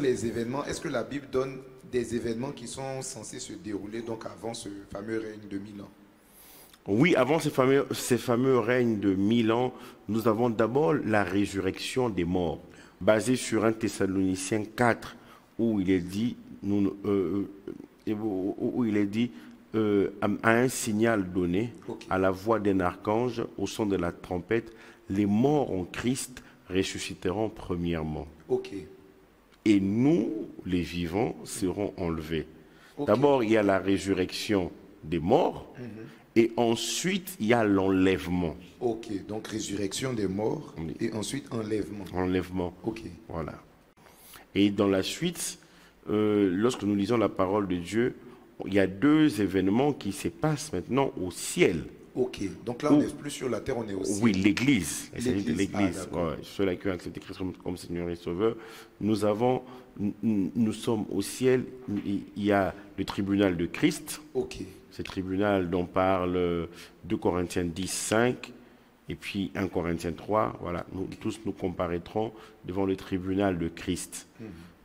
les événements? Est-ce que la Bible donne des événements qui sont censés se dérouler donc avant ce fameux règne de 1000 ans? Oui, avant ces fameux règnes de 1000 ans, nous avons d'abord la résurrection des morts, basée sur 1 Thessaloniciens 4, où il est dit, à un signal donné, Ok. à la voix d'un archange, au son de la trompette, les morts en Christ ressusciteront premièrement. Ok. Et nous, les vivants, serons enlevés. Ok. D'abord, il y a la résurrection des morts, et ensuite, il y a l'enlèvement. Ok. Donc résurrection des morts Oui. et ensuite enlèvement. Enlèvement. Ok. Voilà. Et dans la suite, lorsque nous lisons la parole de Dieu, il y a deux événements qui se passent maintenant au ciel. Ok. Donc là, on n'est plus sur la terre, on est au ciel. Oui, l'Église. Il s'agit de L'Église. l'Église. Ah, d'accord. Ouais, ceux-là qui ont accepté Christ comme Seigneur et Sauveur. Nous sommes au ciel. Il y a le tribunal de Christ. Ok. Ce tribunal dont parle 2 Corinthiens 10, 5 et puis 1 Corinthiens 3. Voilà, nous tous nous comparaîtrons devant le tribunal de Christ.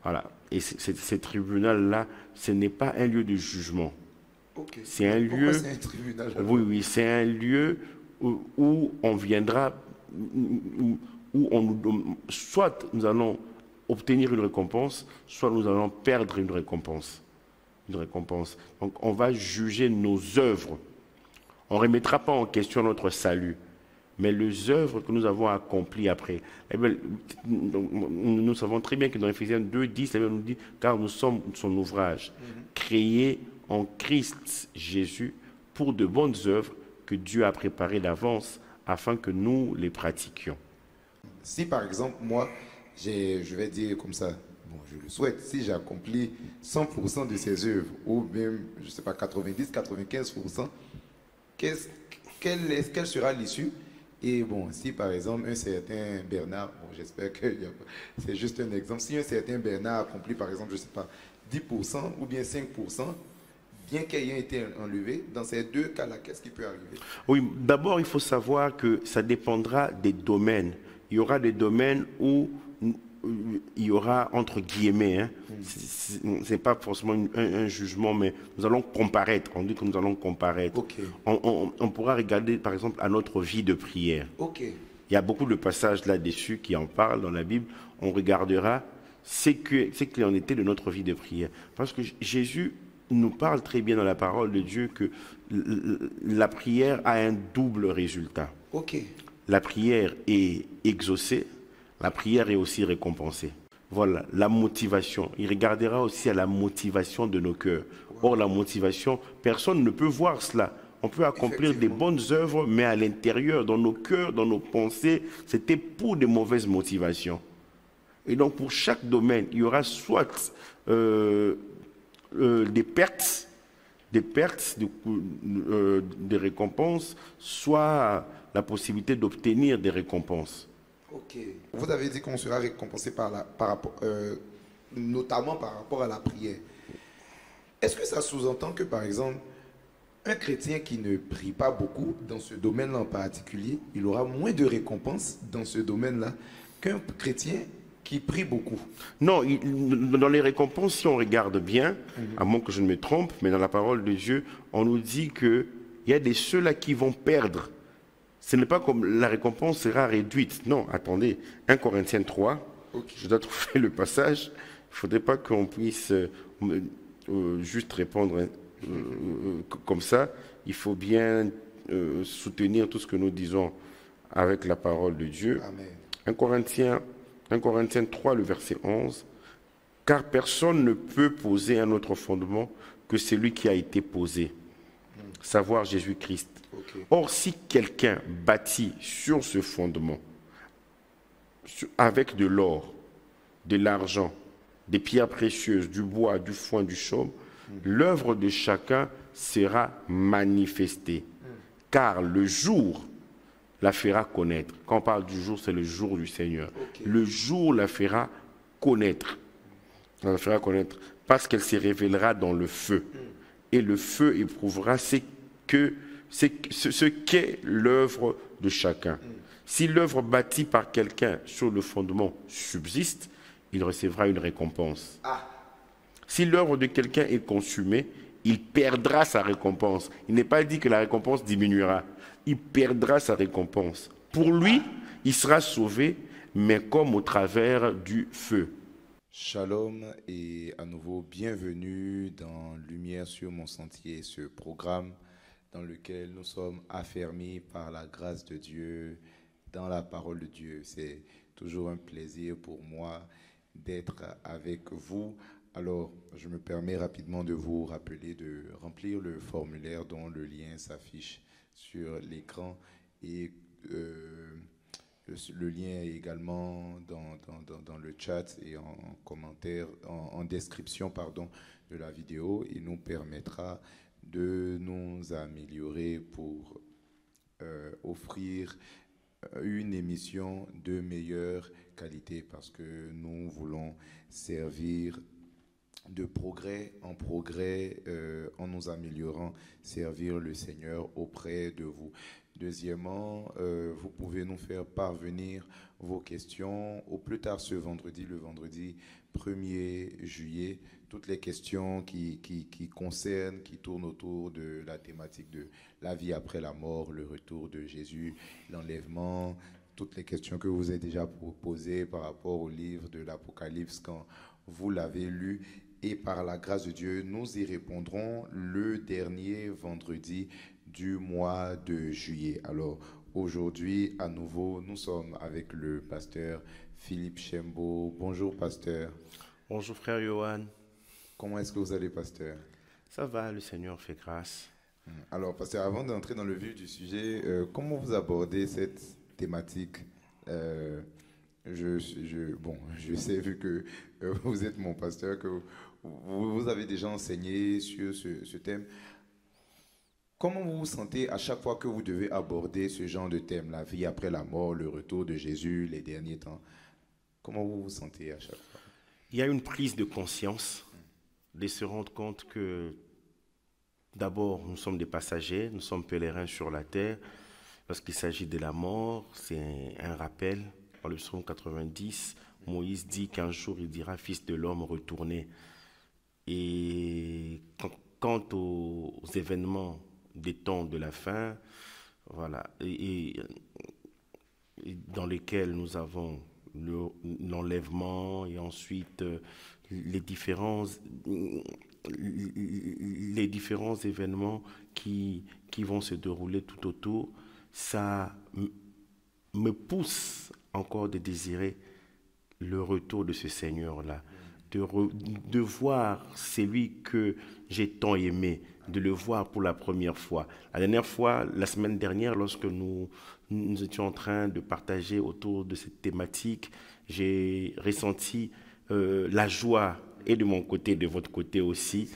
Voilà. Et ce tribunal-là, ce n'est pas un lieu de jugement. Ok. C'est un Pourquoi lieu. c'est un tribunal? Oui, c'est un lieu où on viendra, soit nous allons obtenir une récompense, soit nous allons perdre une récompense. Donc on va juger nos œuvres. On ne remettra pas en question notre salut, mais les œuvres que nous avons accomplies après. Eh bien, nous savons très bien que dans Éphésiens 2, 10, la Bible nous dit, car nous sommes son ouvrage, créé en Christ Jésus pour de bonnes œuvres que Dieu a préparées d'avance afin que nous les pratiquions. Si par exemple, moi, je vais dire comme ça, bon, je le souhaite, si j'ai accompli 100% de ces œuvres, ou même, je ne sais pas, 90, 95%, quelle sera l'issue? Et bon, si par exemple, un certain Bernard, bon, j'espère que c'est juste un exemple, si un certain Bernard accomplit par exemple, je ne sais pas, 10% ou bien 5%, bien qu'ayant été enlevé, dans ces deux cas-là, qu'est-ce qui peut arriver? Oui, d'abord, il faut savoir que ça dépendra des domaines. Il y aura des domaines où il y aura, entre guillemets, ce n'est pas forcément un jugement, mais nous allons comparaître. On dit que nous allons comparaître. Ok. On pourra regarder, par exemple, à notre vie de prière. Ok. Il y a beaucoup de passages là-dessus qui en parlent dans la Bible. On regardera ce qu'il en était de notre vie de prière. Parce que Jésus nous parle très bien dans la parole de Dieu que la prière a un double résultat. Ok. La prière est exaucée, la prière est aussi récompensée. Voilà, la motivation. Il regardera aussi à la motivation de nos cœurs. Or, la motivation, personne ne peut voir cela. On peut accomplir des bonnes œuvres, mais à l'intérieur, dans nos cœurs, dans nos pensées, c'était pour de mauvaises motivations. Et donc, pour chaque domaine, il y aura soit des pertes, des récompenses, soit la possibilité d'obtenir des récompenses. Ok. Vous avez dit qu'on sera récompensé notamment par rapport à la prière. Est-ce que ça sous-entend que, par exemple, un chrétien qui ne prie pas beaucoup dans ce domaine-là en particulier, il aura moins de récompenses dans ce domaine-là qu'un chrétien qui prie beaucoup? Non, dans les récompenses, si on regarde bien, à moins que je ne me trompe, mais dans la parole de Dieu, on nous dit qu'il y a ceux-là qui vont perdre. Ce n'est pas comme la récompense sera réduite. Non, attendez, 1 Corinthiens 3, okay. Je dois trouver le passage. Il ne faudrait pas qu'on puisse juste répondre comme ça. Il faut bien soutenir tout ce que nous disons avec la parole de Dieu. Amen. 1 Corinthiens 3, le verset 11. « Car personne ne peut poser un autre fondement que celui qui a été posé, savoir Jésus-Christ. Okay. Or, si quelqu'un bâtit sur ce fondement, avec de l'or, de l'argent, des pierres précieuses, du bois, du foin, du chaume, l'œuvre de chacun sera manifestée, car le jour la fera connaître. » Quand on parle du jour, c'est le jour du Seigneur. Okay. Le jour la fera connaître. La fera connaître parce qu'elle se révélera dans le feu. Et le feu éprouvera ce qu'est l'œuvre de chacun. Si l'œuvre bâtie par quelqu'un sur le fondement subsiste, il recevra une récompense. Ah, Si l'œuvre de quelqu'un est consumée, il perdra sa récompense. Il n'est pas dit que la récompense diminuera. Il perdra sa récompense. Pour lui, il sera sauvé, mais comme au travers du feu. shalom et à nouveau bienvenue dans Lumière sur mon sentier, ce programme dans lequel nous sommes affermis par la grâce de Dieu dans la parole de Dieu. C'est toujours un plaisir pour moi d'être avec vous. Alors, je me permets rapidement de vous rappeler de remplir le formulaire dont le lien s'affiche sur l'écran et le lien est également dans le chat et en commentaire, en description pardon, de la vidéo. Il nous permettra de nous améliorer pour offrir une émission de meilleure qualité parce que nous voulons servir de progrès en nous améliorant, servir le Seigneur auprès de vous. Deuxièmement, vous pouvez nous faire parvenir vos questions au plus tard ce vendredi, le vendredi 1er juillet. Toutes les questions qui concernent, qui tournent autour de la thématique de la vie après la mort, le retour de Jésus, l'enlèvement, toutes les questions que vous avez déjà posées par rapport au livre de l'Apocalypse quand vous l'avez lu. Et par la grâce de Dieu, nous y répondrons le dernier vendredi du mois de juillet. Alors, aujourd'hui, à nouveau, nous sommes avec le pasteur Philippe Chembo. Bonjour, pasteur. Bonjour, frère Johan. Comment est-ce que vous allez, pasteur? Ça va, le Seigneur fait grâce. Alors, pasteur, avant d'entrer dans le vif du sujet, comment vous abordez cette thématique? Je sais, vu que vous êtes mon pasteur, que vous avez déjà enseigné sur ce thème. Comment vous vous sentez à chaque fois que vous devez aborder ce genre de thème, la vie après la mort, le retour de Jésus, les derniers temps? Comment vous vous sentez à chaque fois? Il y a une prise de conscience, de se rendre compte que d'abord, nous sommes des passagers, nous sommes pèlerins sur la terre. Lorsqu'il s'agit de la mort, c'est un rappel. Dans le psaume 90, Moïse dit qu'un jour, il dira « Fils de l'homme, retournez ». Et quant aux événements des temps de la fin, voilà, et dans lesquels nous avons l'enlèvement et ensuite les différents événements qui vont se dérouler tout autour, ça me pousse encore de désirer le retour de ce Seigneur-là, de voir celui que j'ai tant aimé, de le voir pour la première fois. La dernière fois, la semaine dernière, lorsque nous étions en train de partager autour de cette thématique, j'ai ressenti la joie, et de mon côté, de votre côté aussi,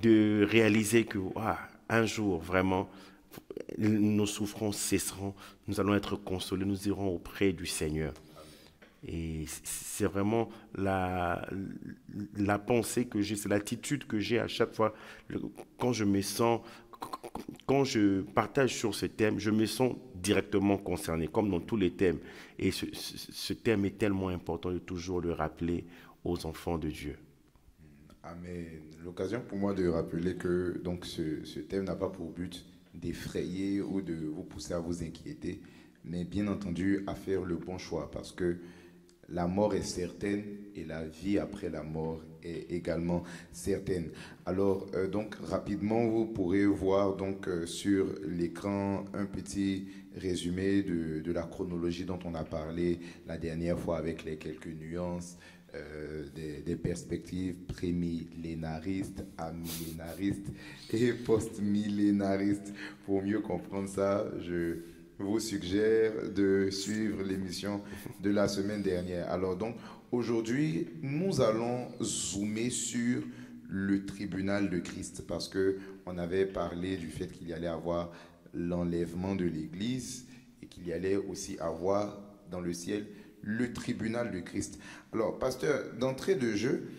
de réaliser que un jour, vraiment, nos souffrances cesseront, nous allons être consolés, nous irons auprès du Seigneur. Et c'est vraiment la pensée que j'ai, c'est l'attitude que j'ai à chaque fois quand je me sens, quand je partage sur ce thème, je me sens directement concerné, comme dans tous les thèmes. Et ce thème est tellement important de toujours le rappeler aux enfants de Dieu. Amen. L'occasion pour moi de rappeler que donc, ce thème n'a pas pour but d'effrayer ou de vous pousser à vous inquiéter, mais bien entendu à faire le bon choix parce que la mort est certaine et la vie après la mort est également certaine. Alors, donc, rapidement, vous pourrez voir donc, sur l'écran un petit résumé de la chronologie dont on a parlé la dernière fois avec les quelques nuances, des perspectives pré-millénaristes, amillénaristes et post-millénaristes. Pour mieux comprendre ça, je vous suggère de suivre l'émission de la semaine dernière. Alors donc, aujourd'hui, nous allons zoomer sur le tribunal de Christ parce qu'on avait parlé du fait qu'il y allait avoir l'enlèvement de l'Église et qu'il y allait aussi avoir dans le ciel le tribunal de Christ. Alors, pasteur, d'entrée de jeu,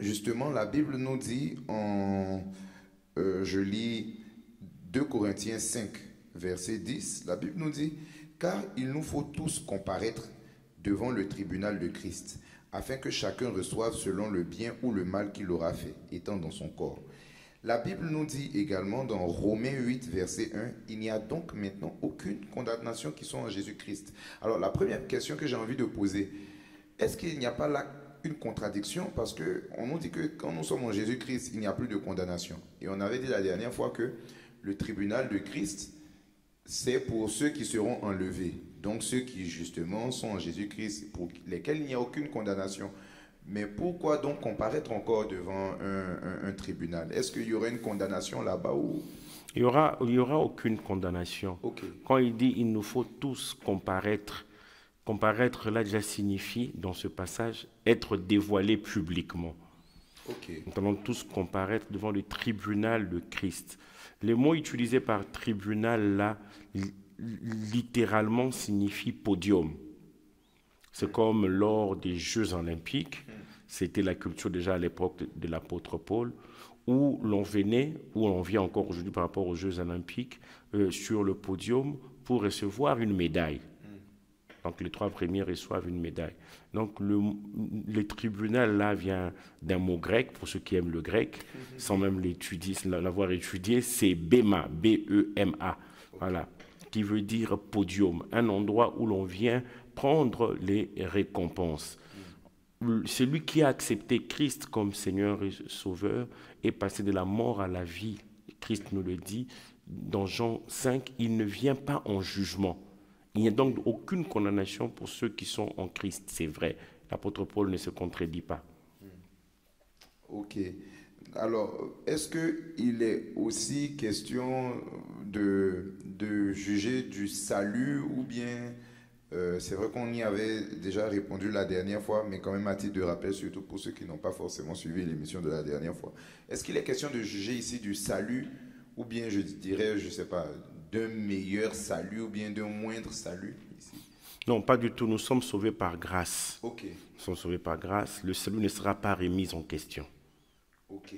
justement, la Bible nous dit, je lis 2 Corinthiens 5, verset 10, la Bible nous dit « Car il nous faut tous comparaître devant le tribunal de Christ, afin que chacun reçoive selon le bien ou le mal qu'il aura fait, étant dans son corps. La Bible nous dit également dans Romains 8, verset 1, il n'y a donc maintenant aucune condamnation qui soit en Jésus-Christ. Alors la première question que j'ai envie de poser, est-ce qu'il n'y a pas là une contradiction? Parce qu'on nous dit que quand nous sommes en Jésus-Christ, il n'y a plus de condamnation. Et on avait dit la dernière fois que le tribunal de Christ, c'est pour ceux qui seront enlevés. Donc ceux qui justement sont en Jésus-Christ, pour lesquels il n'y a aucune condamnation. Mais pourquoi donc comparaître encore devant un tribunal? Est-ce qu'il y aura une condamnation là-bas ou... Il y aura aucune condamnation. Ok. Quand il dit il nous faut tous comparaître, comparaître là déjà signifie dans ce passage être dévoilé publiquement. Ok. Nous allons tous comparaître devant le tribunal de Christ. Les mots utilisés par tribunal là, littéralement signifient podium. C'est comme lors des Jeux olympiques, c'était la culture déjà à l'époque de l'apôtre Paul, où l'on venait, où on vient encore aujourd'hui par rapport aux Jeux olympiques, sur le podium pour recevoir une médaille. Donc les 3 premiers reçoivent une médaille. Donc le tribunal là vient d'un mot grec, pour ceux qui aiment le grec, sans même l'avoir étudié, c'est bema, B-E-M-A, voilà, qui veut dire podium, un endroit où l'on vient prendre les récompenses. Celui qui a accepté Christ comme Seigneur et Sauveur est passé de la mort à la vie. Christ nous le dit dans Jean 5, il ne vient pas en jugement. Il n'y a donc aucune condamnation pour ceux qui sont en Christ, c'est vrai. L'apôtre Paul ne se contredit pas. Ok. Alors, est-ce qu'il est aussi question de juger du salut ou bien, c'est vrai qu'on y avait déjà répondu la dernière fois, mais quand même à titre de rappel, surtout pour ceux qui n'ont pas forcément suivi l'émission de la dernière fois. Est-ce qu'il est question de juger ici du salut ou bien, je dirais, je ne sais pas, d'un meilleur salut ou bien d'un moindre salut ici? Non, pas du tout. Nous sommes sauvés par grâce. Ok. Nous sommes sauvés par grâce. Le salut ne sera pas remis en question. Ok.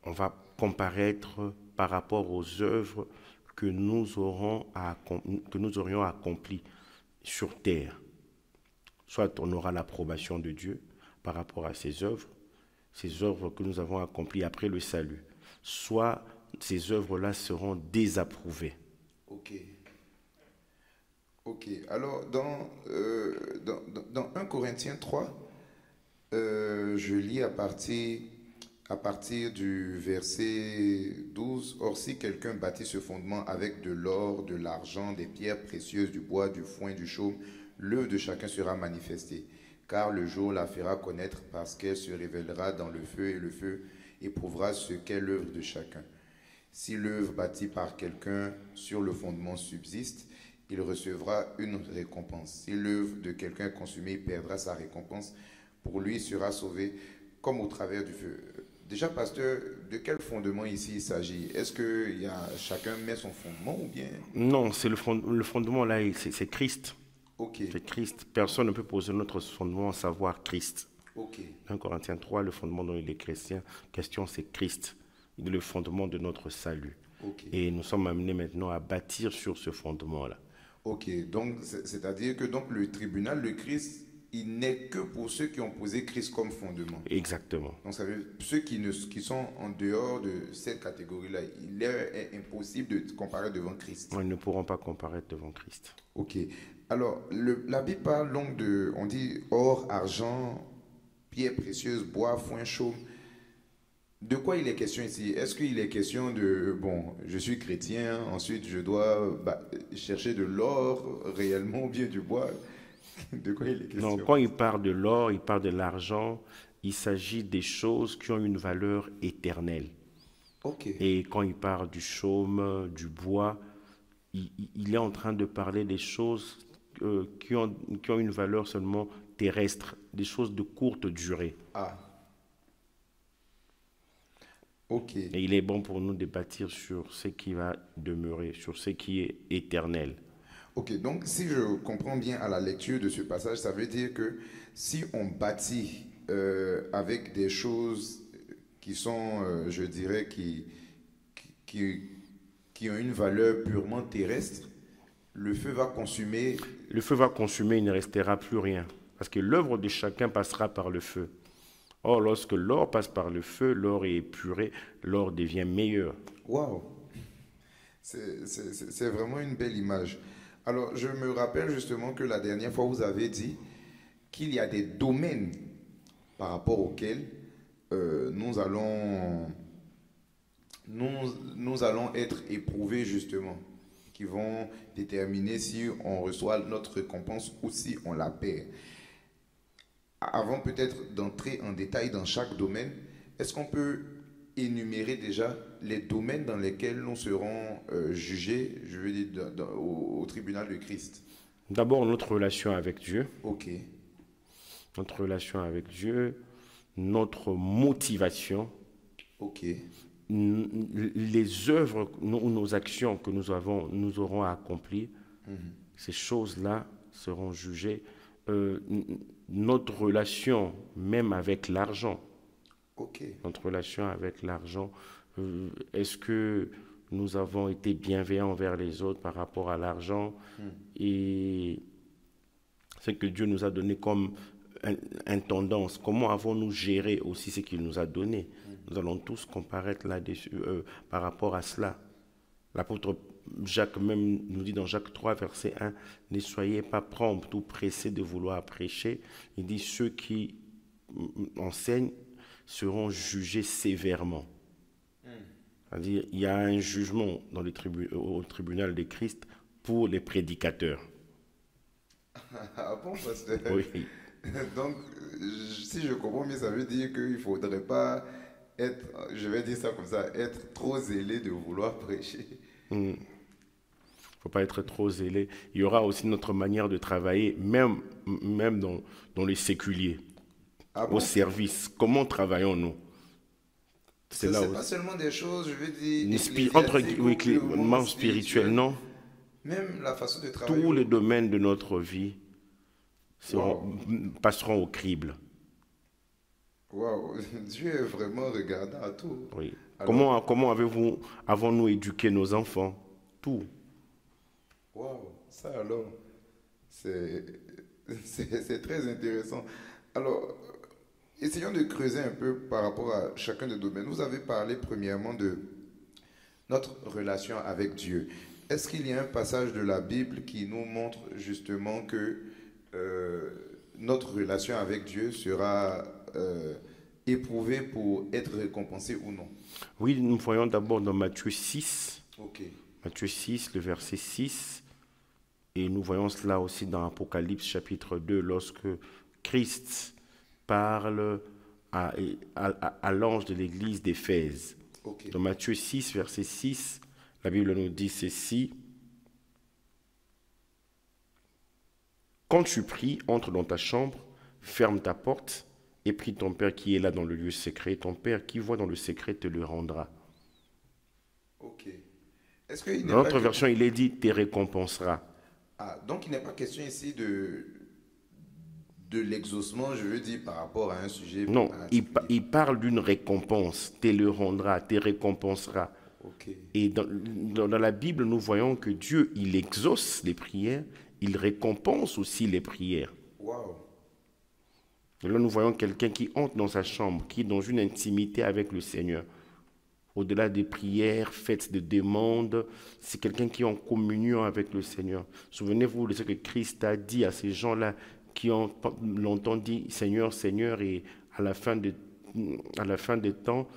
On va comparaître par rapport aux œuvres que nous aurions accomplies sur terre. Soit on aura l'approbation de Dieu par rapport à ces œuvres que nous avons accomplies après le salut. Soit ces œuvres-là seront désapprouvées. Ok. Ok. Alors, dans 1 Corinthiens 3, je lis à partir du verset 12. Or, si quelqu'un bâtit ce fondement avec de l'or, de l'argent, des pierres précieuses, du bois, du foin, du chaume, l'œuvre de chacun sera manifestée. Car le jour la fera connaître parce qu'elle se révélera dans le feu et le feu éprouvera ce qu'est l'œuvre de chacun. Si l'œuvre bâtie par quelqu'un sur le fondement subsiste, il recevra une récompense. Si l'œuvre de quelqu'un est consumée, il perdra sa récompense. Pour lui, il sera sauvé comme au travers du feu. Déjà, pasteur, de quel fondement ici il s'agit? Est-ce que chacun met son fondement ou bien... Non, c'est le fondement là, c'est Christ. Ok. C'est Christ. Personne ne peut poser notre fondement à savoir Christ. Ok. 1 Corinthiens 3, le fondement dont il est question, c'est Christ. Il est le fondement de notre salut. Ok. Et nous sommes amenés maintenant à bâtir sur ce fondement-là. Ok, donc c'est-à-dire que donc, le tribunal de Christ, il n'est que pour ceux qui ont posé Christ comme fondement. Exactement. Donc ça veut dire ceux qui sont en dehors de cette catégorie-là, il est impossible de comparer devant Christ. Ils ne pourront pas comparaître devant Christ. Ok. Alors, la Bible parle donc on dit or, argent, pierres précieuses, bois, foin, chaume. De quoi il est question ici? Est-ce qu'il est question de, bon, je suis chrétien, ensuite je dois chercher de l'or réellement ou bien du bois? De quoi il est question? Non, quand il parle de l'or, il parle de l'argent, il s'agit des choses qui ont une valeur éternelle. Ok. Et quand il parle du chaume, du bois, il est en train de parler des choses qui ont une valeur seulement terrestre, des choses de courte durée. Ah. Ok. Et il est bon pour nous de bâtir sur ce qui va demeurer, sur ce qui est éternel. Ok, donc si je comprends bien à la lecture de ce passage, ça veut dire que si on bâtit avec des choses qui sont, je dirais, qui ont une valeur purement terrestre, le feu va consumer. Le feu va consumer, il ne restera plus rien. Parce que l'œuvre de chacun passera par le feu. Or, lorsque l'or passe par le feu, l'or est épuré, l'or devient meilleur. Waouh! C'est vraiment une belle image. Alors, je me rappelle justement que la dernière fois, vous avez dit qu'il y a des domaines par rapport auxquels nous allons être éprouvés justement, qui vont déterminer si on reçoit notre récompense ou si on la perd. Avant peut-être d'entrer en détail dans chaque domaine, est-ce qu'on peut énumérer déjà les domaines dans lesquels nous serons jugés, je veux dire, au tribunal de Christ? D'abord, notre relation avec Dieu. Ok. Notre relation avec Dieu, notre motivation. Ok. Les œuvres ou nos actions que nous aurons à accomplir, ces choses-là seront jugées. Notre relation même avec l'argent. Ok. Notre relation avec l'argent. Est-ce que nous avons été bienveillants envers les autres par rapport à l'argent? Et ce que Dieu nous a donné comme intendance, comment avons-nous géré aussi ce qu'il nous a donné? Nous allons tous comparaître là-dessus par rapport à cela. L'apôtre Jacques même nous dit dans Jacques 3, verset 1, « Ne soyez pas prompts ou pressés de vouloir prêcher. » Il dit « Ceux qui enseignent seront jugés sévèrement. » C'est-à-dire il y a un jugement dans au tribunal de Christ pour les prédicateurs. Ah bon, pasteur? Oui. Donc, si je comprends bien, ça veut dire qu'il ne faudrait pas être, je vais dire ça comme ça, être trop zélé de vouloir prêcher. Il ne faut pas être trop zélé. Il y aura aussi notre manière de travailler, même dans les séculiers, au service. Comment travaillons-nous? C'est pas seulement des choses, je veux dire, spirituelles, non. Même la façon de travailler. Tous les domaines de notre vie passeront au crible. Waouh, Dieu est vraiment regardant à tout. Oui. Alors, comment avons-nous éduqué nos enfants? Tout. Waouh, ça alors, c'est très intéressant. Alors, essayons de creuser un peu par rapport à chacun des domaines. Vous avez parlé premièrement de notre relation avec Dieu. Est-ce qu'il y a un passage de la Bible qui nous montre justement que notre relation avec Dieu sera éprouvée pour être récompensée ou non? Oui, nous voyons d'abord dans Matthieu 6. Ok. Matthieu 6, le verset 6. Et nous voyons cela aussi dans Apocalypse chapitre 2, lorsque Christ parle à l'ange de l'église d'Éphèse. Okay. Dans Matthieu 6, verset 6, la Bible nous dit ceci. Quand tu pries, entre dans ta chambre, ferme ta porte et prie ton Père qui est là dans le lieu secret. Ton Père qui voit dans le secret te le rendra. Ok. Dans notre version, il est dit, te récompensera. Ah, donc il n'est pas question ici de l'exaucement, je veux dire, par rapport à un sujet. Non, il parle d'une récompense. Te le rendra, te récompensera. Okay. Et dans la Bible, nous voyons que Dieu, il exauce les prières, il récompense aussi les prières. Wow. Et là, nous voyons quelqu'un qui entre dans sa chambre, qui est dans une intimité avec le Seigneur. Au-delà des prières faites de demandes, c'est quelqu'un qui est en communion avec le Seigneur. Souvenez-vous de ce que Christ a dit à ces gens-là qui ont longtemps dit « Seigneur, Seigneur » et à la fin des temps,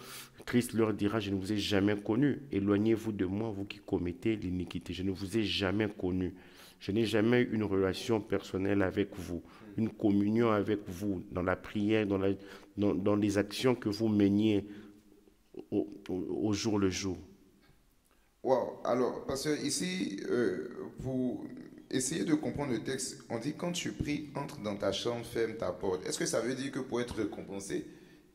Christ leur dira « Je ne vous ai jamais connu. Éloignez-vous de moi, vous qui commettez l'iniquité. Je ne vous ai jamais connu. Je n'ai jamais eu une relation personnelle avec vous, une communion avec vous dans la prière, dans les actions que vous meniez au jour le jour. » Wow. Alors, parce que ici, pour essayer de comprendre le texte, on dit quand tu pries, entre dans ta chambre, ferme ta porte. Est-ce que ça veut dire que pour être récompensé,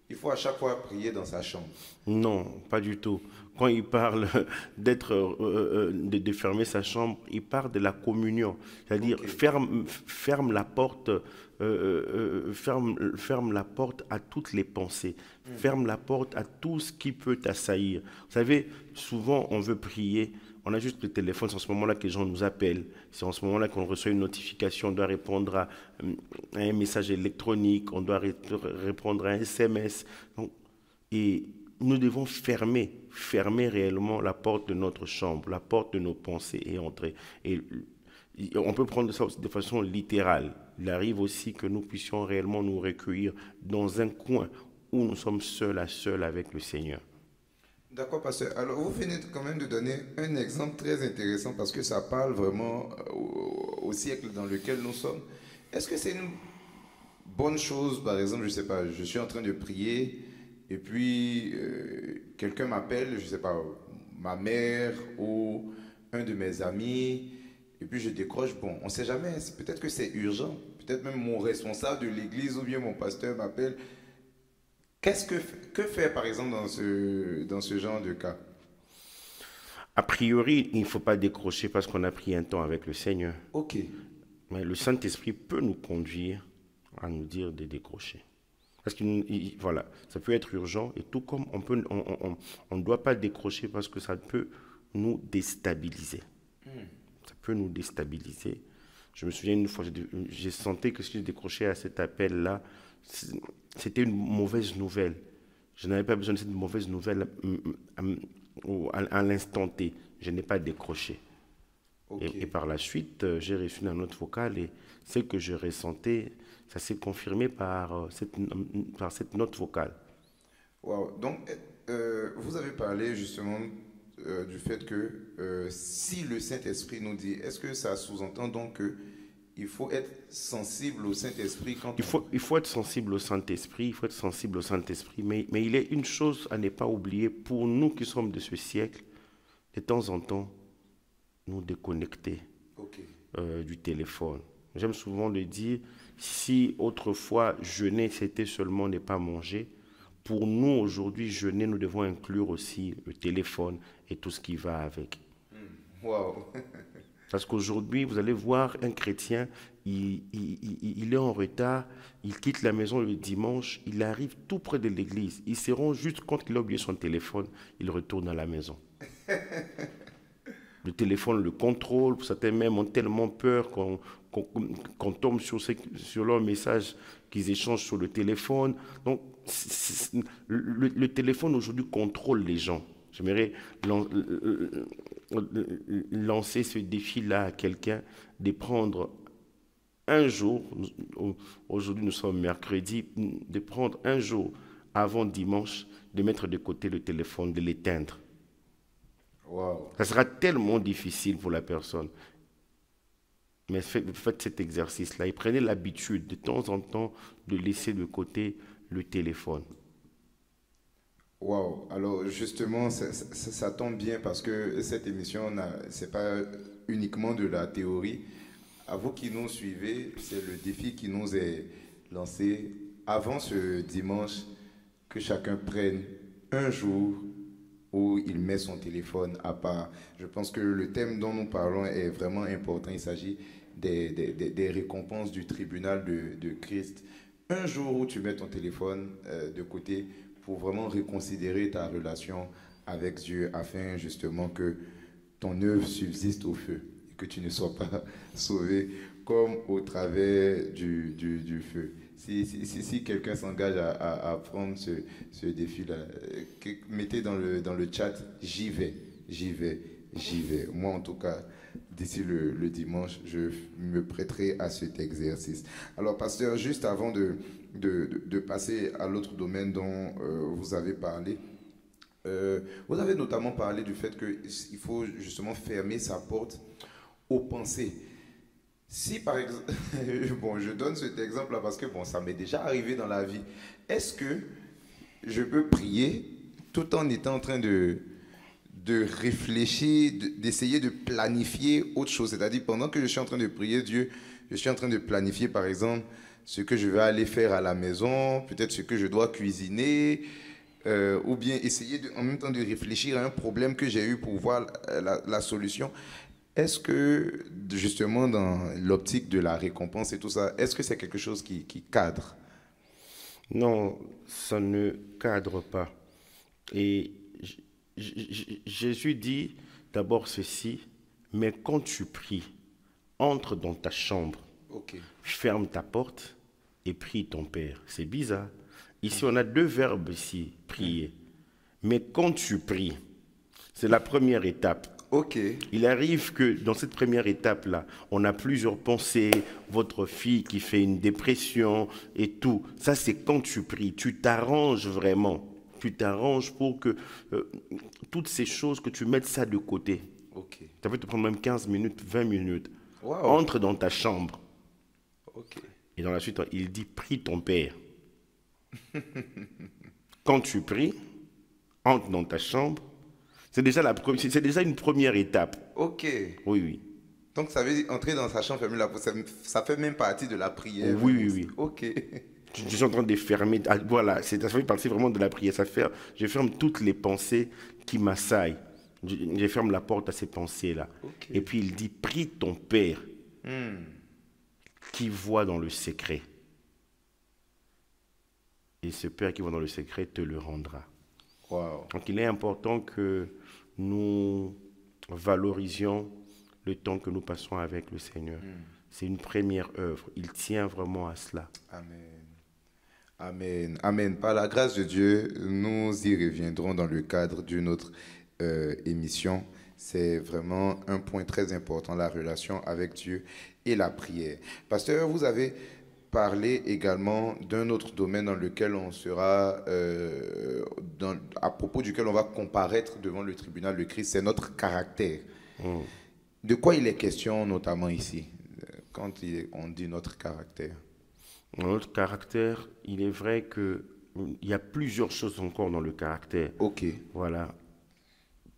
il faut à chaque fois prier dans sa chambre? Non, pas du tout. Quand il parle de fermer sa chambre, il parle de la communion. C'est-à-dire, okay. ferme la porte, ferme la porte à toutes les pensées. Ferme la porte à tout ce qui peut t'assaillir. Vous savez, souvent on veut prier, On a juste le téléphone, c'est en ce moment-là que les gens nous appellent. C'est en ce moment-là qu'on reçoit une notification, on doit répondre à un message électronique, on doit répondre à un SMS. Donc, et nous devons fermer réellement la porte de notre chambre, la porte de nos pensées et entrer. Et on peut prendre ça de façon littérale. Il arrive aussi que nous puissions réellement nous recueillir dans un coin où nous sommes seuls à seul avec le Seigneur. D'accord, pasteur. Alors, vous venez quand même de donner un exemple très intéressant parce que ça parle vraiment au siècle dans lequel nous sommes. Est-ce que c'est une bonne chose, par exemple, je ne sais pas, je suis en train de prier et puis quelqu'un m'appelle, je ne sais pas, ma mère ou un de mes amis, et puis je décroche, bon, on ne sait jamais, peut-être que c'est urgent, peut-être même mon responsable de l'église ou bien mon pasteur m'appelle. Que faire par exemple dans ce genre de cas? A priori, il ne faut pas décrocher parce qu'on a pris un temps avec le Seigneur. Ok. Mais le Saint-Esprit peut nous conduire à nous dire de décrocher. Parce que voilà, ça peut être urgent et tout comme on ne doit pas décrocher parce que ça peut nous déstabiliser. Ça peut nous déstabiliser. Je me souviens une fois, j'ai senti que si je décrochais à cet appel-là, c'était une mauvaise nouvelle. Je n'avais pas besoin de cette mauvaise nouvelle à l'instant T. Je n'ai pas décroché. Okay. Et par la suite, j'ai reçu une note vocale et ce que je ressentais, ça s'est confirmé par cette note vocale. Wow. Donc, vous avez parlé justement du fait que si le Saint-Esprit nous dit, est-ce que ça sous-entend donc qu'il faut être sensible au Saint-Esprit quand il faut être sensible au Saint-Esprit, mais il est une chose à ne pas oublier pour nous qui sommes de ce siècle, de temps en temps, nous déconnecter du téléphone. J'aime souvent le dire, si autrefois jeûner c'était seulement ne pas manger, pour nous aujourd'hui jeûner nous devons inclure aussi le téléphone et tout ce qui va avec. Wow. Parce qu'aujourd'hui, vous allez voir un chrétien, il est en retard, il quitte la maison le dimanche, il arrive tout près de l'église. Il se rend juste quand il a oublié son téléphone, il retourne à la maison. Le téléphone le contrôle, certains même ont tellement peur qu'on tombe sur leur message qu'ils échangent sur le téléphone. Donc, le téléphone aujourd'hui contrôle les gens. J'aimerais lancer ce défi-là à quelqu'un de prendre un jour, aujourd'hui nous sommes mercredi, de prendre un jour avant dimanche, de mettre de côté le téléphone, de l'éteindre. Wow. Ça sera tellement difficile pour la personne. Mais faites cet exercice-là et prenez l'habitude de temps en temps de laisser de côté le téléphone. Wow. Alors justement, ça tombe bien parce que cette émission, ce n'est pas uniquement de la théorie. À vous qui nous suivez, c'est le défi qui nous est lancé avant ce dimanche, que chacun prenne un jour où il met son téléphone à part. Je pense que le thème dont nous parlons est vraiment important. Il s'agit des récompenses du tribunal de Christ. Un jour où tu mets ton téléphone de côté pour vraiment reconsidérer ta relation avec Dieu afin justement que ton œuvre subsiste au feu et que tu ne sois pas sauvé comme au travers du feu. Si quelqu'un s'engage à prendre ce défi-là, mettez dans le chat, j'y vais. Moi, en tout cas, d'ici le dimanche, je me prêterai à cet exercice. Alors, pasteur, juste avant de passer à l'autre domaine dont vous avez parlé, vous avez notamment parlé du fait qu'il faut justement fermer sa porte aux pensées. Si par exemple, bon, je donne cet exemple-là parce que bon, ça m'est déjà arrivé dans la vie. Est-ce que je peux prier tout en étant en train de réfléchir, d'essayer de planifier autre chose? C'est-à-dire, pendant que je suis en train de prier Dieu, je suis en train de planifier, par exemple, ce que je vais aller faire à la maison, peut-être ce que je dois cuisiner, ou bien essayer en même temps de réfléchir à un problème que j'ai eu pour voir la solution. Est-ce que, justement, dans l'optique de la récompense et tout ça, est-ce que c'est quelque chose qui cadre? Non, ça ne cadre pas. Et Jésus dit, d'abord ceci, mais quand tu pries, entre dans ta chambre, Ok. ferme ta porte et prie ton Père. C'est bizarre. Ici, on a deux verbes ici, prier. Mais quand tu pries, c'est la première étape. Ok. Il arrive que dans cette première étape-là, on a plusieurs pensées, votre fille qui fait une dépression et tout. Ça, c'est quand tu pries. Tu t'arranges vraiment. Tu t'arranges pour que toutes ces choses, que tu mettes ça de côté. Ok. Ça peut te prendre même 15 minutes, 20 minutes. Wow. Entre dans ta chambre. Ok. Et dans la suite, il dit, prie ton Père. Quand tu pries, entre dans ta chambre. C'est déjà une première étape. Ok. Oui, oui. Donc ça veut dire entrer dans sa chambre, fermer la porte, ça fait même partie de la prière. Oui, même oui, aussi. oui. Ok. Je suis en train de fermer. Voilà, ça fait partie vraiment de la prière. Je ferme toutes les pensées qui m'assaillent. Je ferme la porte à ces pensées-là. Ok. Et puis il dit, prie ton Père Hmm. qui voit dans le secret. Et ce Père qui voit dans le secret te le rendra. Wow. Donc il est important que nous valorisions le temps que nous passons avec le Seigneur. C'est une première œuvre. Il tient vraiment à cela. Amen. Amen. Amen. Par la grâce de Dieu, nous y reviendrons dans le cadre d'une autre émission. C'est vraiment un point très important, la relation avec Dieu et la prière. Pasteur, vous avez parlé également d'un autre domaine dans lequel on sera, à propos duquel on va comparaître devant le tribunal de Christ, c'est notre caractère. De quoi il est question notamment ici, quand on dit notre caractère? Dans notre caractère, il est vrai qu'il y a plusieurs choses encore dans le caractère. Ok. Voilà.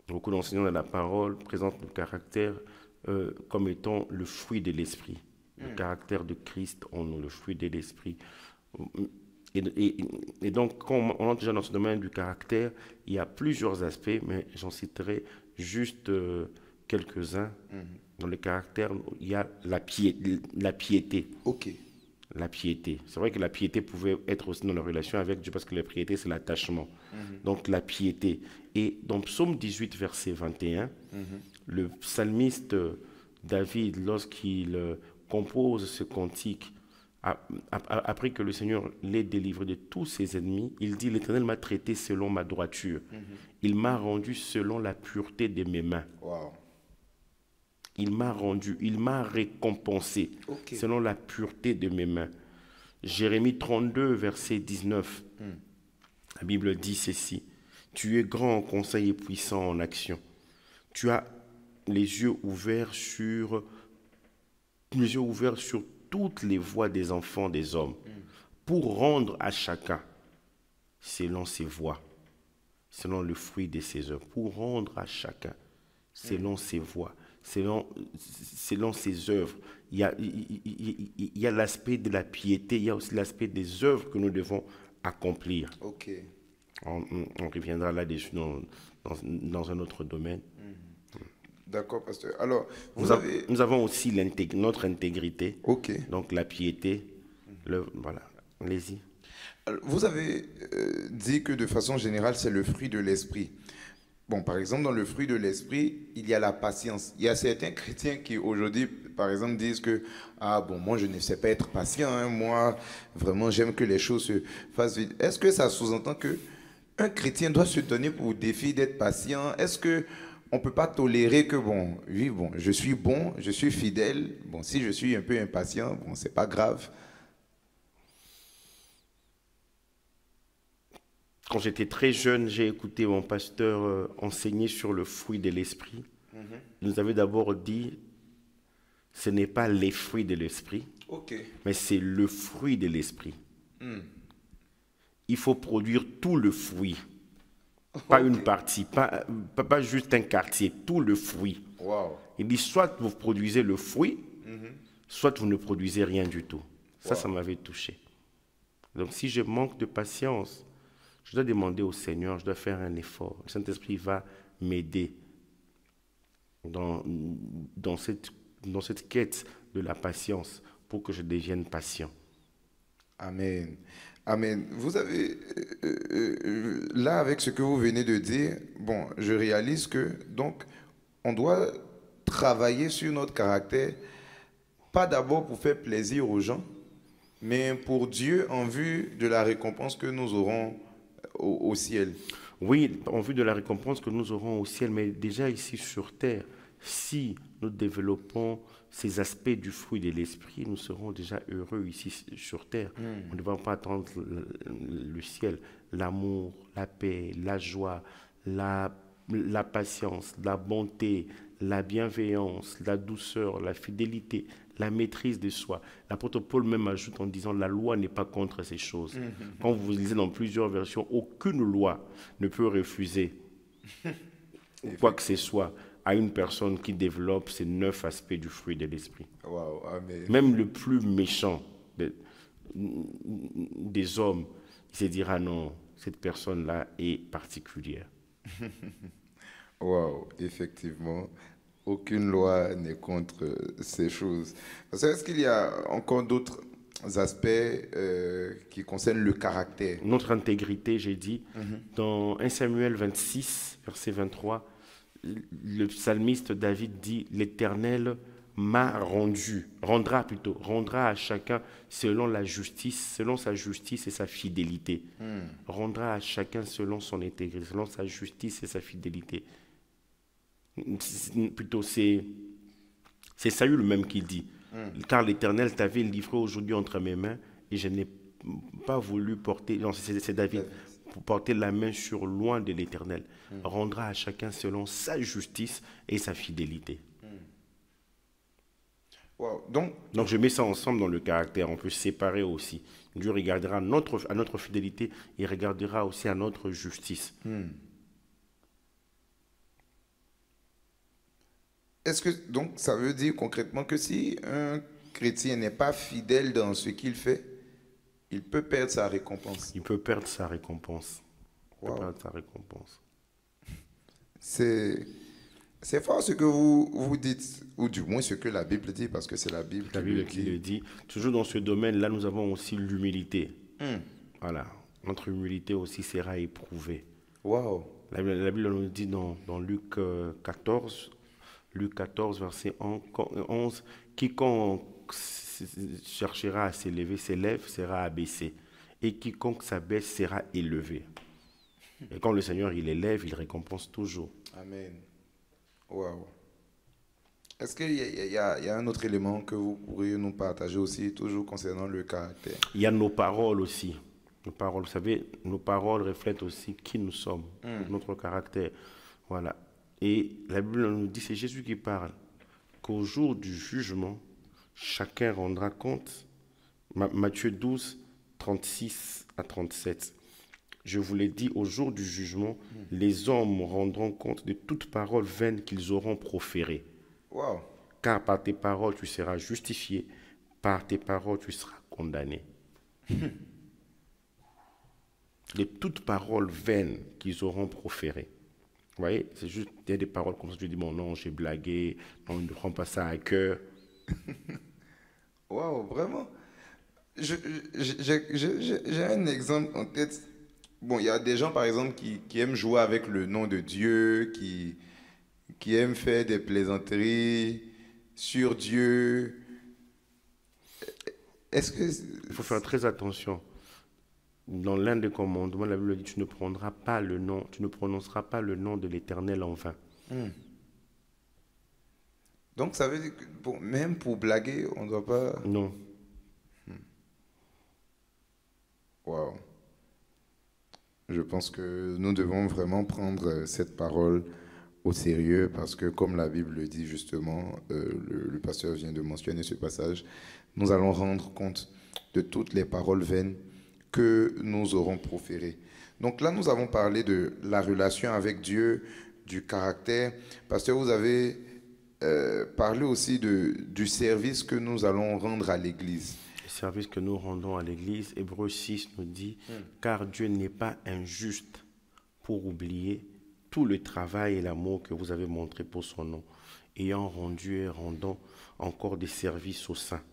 Beaucoup d'enseignants de la parole présentent le caractère comme étant le fruit de l'esprit. Le caractère de Christ en nous, le fruit de l'esprit. Et donc, quand on entre déjà dans ce domaine du caractère, il y a plusieurs aspects, mais j'en citerai juste quelques-uns. Dans le caractère, il y a la piété. Ok. La piété. C'est vrai que la piété pouvait être aussi dans la relation avec Dieu parce que la piété, c'est l'attachement. Donc la piété. Et dans Psaume 18, verset 21, le psalmiste David, lorsqu'il compose ce cantique, après que le Seigneur l'ait délivré de tous ses ennemis, il dit, l'Éternel m'a traité selon ma droiture. Il m'a rendu selon la pureté de mes mains. Wow. Il m'a rendu, il m'a récompensé Ok. selon la pureté de mes mains. Jérémie 32, verset 19. La Bible dit ceci. Tu es grand en conseil et puissant en action. Tu as les yeux ouverts sur toutes les voies des enfants des hommes pour rendre à chacun selon ses voies, selon le fruit de ses œuvres, pour rendre à chacun selon ses voies, selon ses œuvres. Il y a l'aspect de la piété, il y a aussi l'aspect des œuvres que nous devons accomplir. Ok. On reviendra là-dessus dans un autre domaine. D'accord, pasteur. Alors, Nous avons aussi notre intégrité, Ok. donc la piété. Voilà, allez-y. Alors, vous avez dit que de façon générale, c'est le fruit de l'esprit. Bon, par exemple, dans le fruit de l'esprit, il y a la patience. Il y a certains chrétiens qui aujourd'hui, par exemple, disent que ah bon, moi je ne sais pas être patient, hein, moi vraiment j'aime que les choses se fassent vite. Est-ce que ça sous-entend que un chrétien doit se donner pour défi d'être patient? Est-ce que on peut pas tolérer que bon, oui, bon, je suis fidèle. Bon, si je suis un peu impatient, bon, c'est pas grave. Quand j'étais très jeune, j'ai écouté mon pasteur enseigner sur le fruit de l'esprit. Il nous avait d'abord dit, ce n'est pas les fruits de l'esprit, Ok. mais c'est le fruit de l'esprit. Il faut produire tout le fruit, pas une partie, pas juste un quartier, tout le fruit. Wow. Il dit, soit vous produisez le fruit, soit vous ne produisez rien du tout. Ça m'avait touché. Donc si je manque de patience, je dois demander au Seigneur, je dois faire un effort. Le Saint-Esprit va m'aider dans cette quête de la patience pour que je devienne patient. Amen. Amen. Vous avez, là, avec ce que vous venez de dire, bon, je réalise que, donc, on doit travailler sur notre caractère, pas d'abord pour faire plaisir aux gens, mais pour Dieu en vue de la récompense que nous aurons au ciel. Oui, en vue de la récompense que nous aurons au ciel, mais déjà ici sur terre, si nous développons ces aspects du fruit de l'esprit, nous serons déjà heureux ici sur terre. On ne va pas attendre le ciel. L'amour, la paix, la joie, la patience, la bonté, la bienveillance, la douceur, la fidélité, la maîtrise de soi. L'apôtre Paul même ajoute en disant la loi n'est pas contre ces choses. Quand vous lisez dans plusieurs versions, aucune loi ne peut refuser quoi que ce soit à une personne qui développe ces 9 aspects du fruit de l'esprit. Wow, amen. Même le plus méchant des hommes, il se dira non, cette personne-là est particulière. Wow, effectivement, aucune loi n'est contre ces choses. Parce que est-ce qu'il y a encore d'autres aspects qui concernent le caractère? Notre intégrité, j'ai dit, dans 1 Samuel 26, verset 23, le psalmiste David dit « L'Éternel rendra à chacun selon la justice, selon sa justice et sa fidélité. Rendra à chacun selon son intégrité, selon sa justice et sa fidélité. » Plutôt, c'est Saül même qui dit « Car l'Éternel t'avait livré aujourd'hui entre mes mains et je n'ai pas voulu porter... » Non, c'est David. Pour porter la main sur loin de l'Éternel. Rendra à chacun selon sa justice et sa fidélité. Wow. Donc je mets ça ensemble dans le caractère. On peut séparer aussi. Dieu regardera à notre fidélité et regardera aussi à notre justice. Est-ce que donc ça veut dire concrètement que si un chrétien n'est pas fidèle dans ce qu'il fait, il peut perdre sa récompense? Il peut perdre sa récompense. Wow. Perdre sa récompense. C'est fort ce que vous dites, ou du moins ce que la Bible dit, parce que c'est la Bible qui le dit. Toujours dans ce domaine-là, nous avons aussi l'humilité. Voilà. Notre humilité aussi sera éprouvée. Wow. La Bible nous dit dans Luc 14, verset 11, quiconque cherchera à s'élever, sera abaissé. Et quiconque s'abaisse sera élevé. Et quand le Seigneur il élève, il récompense toujours. Amen. Wow. Est-ce qu'il y a un autre élément que vous pourriez nous partager aussi, toujours concernant le caractère? Il y a nos paroles aussi. Nos paroles, vous savez, nos paroles reflètent aussi qui nous sommes, notre caractère. Voilà. Et la Bible nous dit, c'est Jésus qui parle, qu'au jour du jugement, chacun rendra compte. Matthieu 12, 36 à 37. Je vous l'ai dit, au jour du jugement, les hommes rendront compte de toute parole vaine qu'ils auront proférée. Wow. Car par tes paroles, tu seras justifié, par tes paroles, tu seras condamné. De toute parole vaine qu'ils auront proférée. Vous voyez, c'est juste des paroles comme ça. Tu dis, bon, non, j'ai blagué, non, ne prends pas ça à cœur. Wow, vraiment. J'ai un exemple en tête. Bon, il y a des gens, par exemple, qui aiment jouer avec le nom de Dieu, qui aiment faire des plaisanteries sur Dieu. Est-ce que... Il faut faire très attention. Dans l'un des commandements, la Bible dit, tu ne prononceras pas le nom de l'Éternel en vain. Donc, ça veut dire que bon, même pour blaguer, on ne doit pas... Non. Wow. Je pense que nous devons vraiment prendre cette parole au sérieux parce que, comme la Bible le dit justement, le pasteur vient de mentionner ce passage, nous allons rendre compte de toutes les paroles vaines que nous aurons proférées. Donc là, nous avons parlé de la relation avec Dieu, du caractère. Pasteur, vous avez parlé aussi du service que nous allons rendre à l'Église. Le service que nous rendons à l'Église, Hébreux 6 nous dit, car Dieu n'est pas injuste pour oublier tout le travail et l'amour que vous avez montré pour son nom, ayant rendu et rendant encore des services aux saints.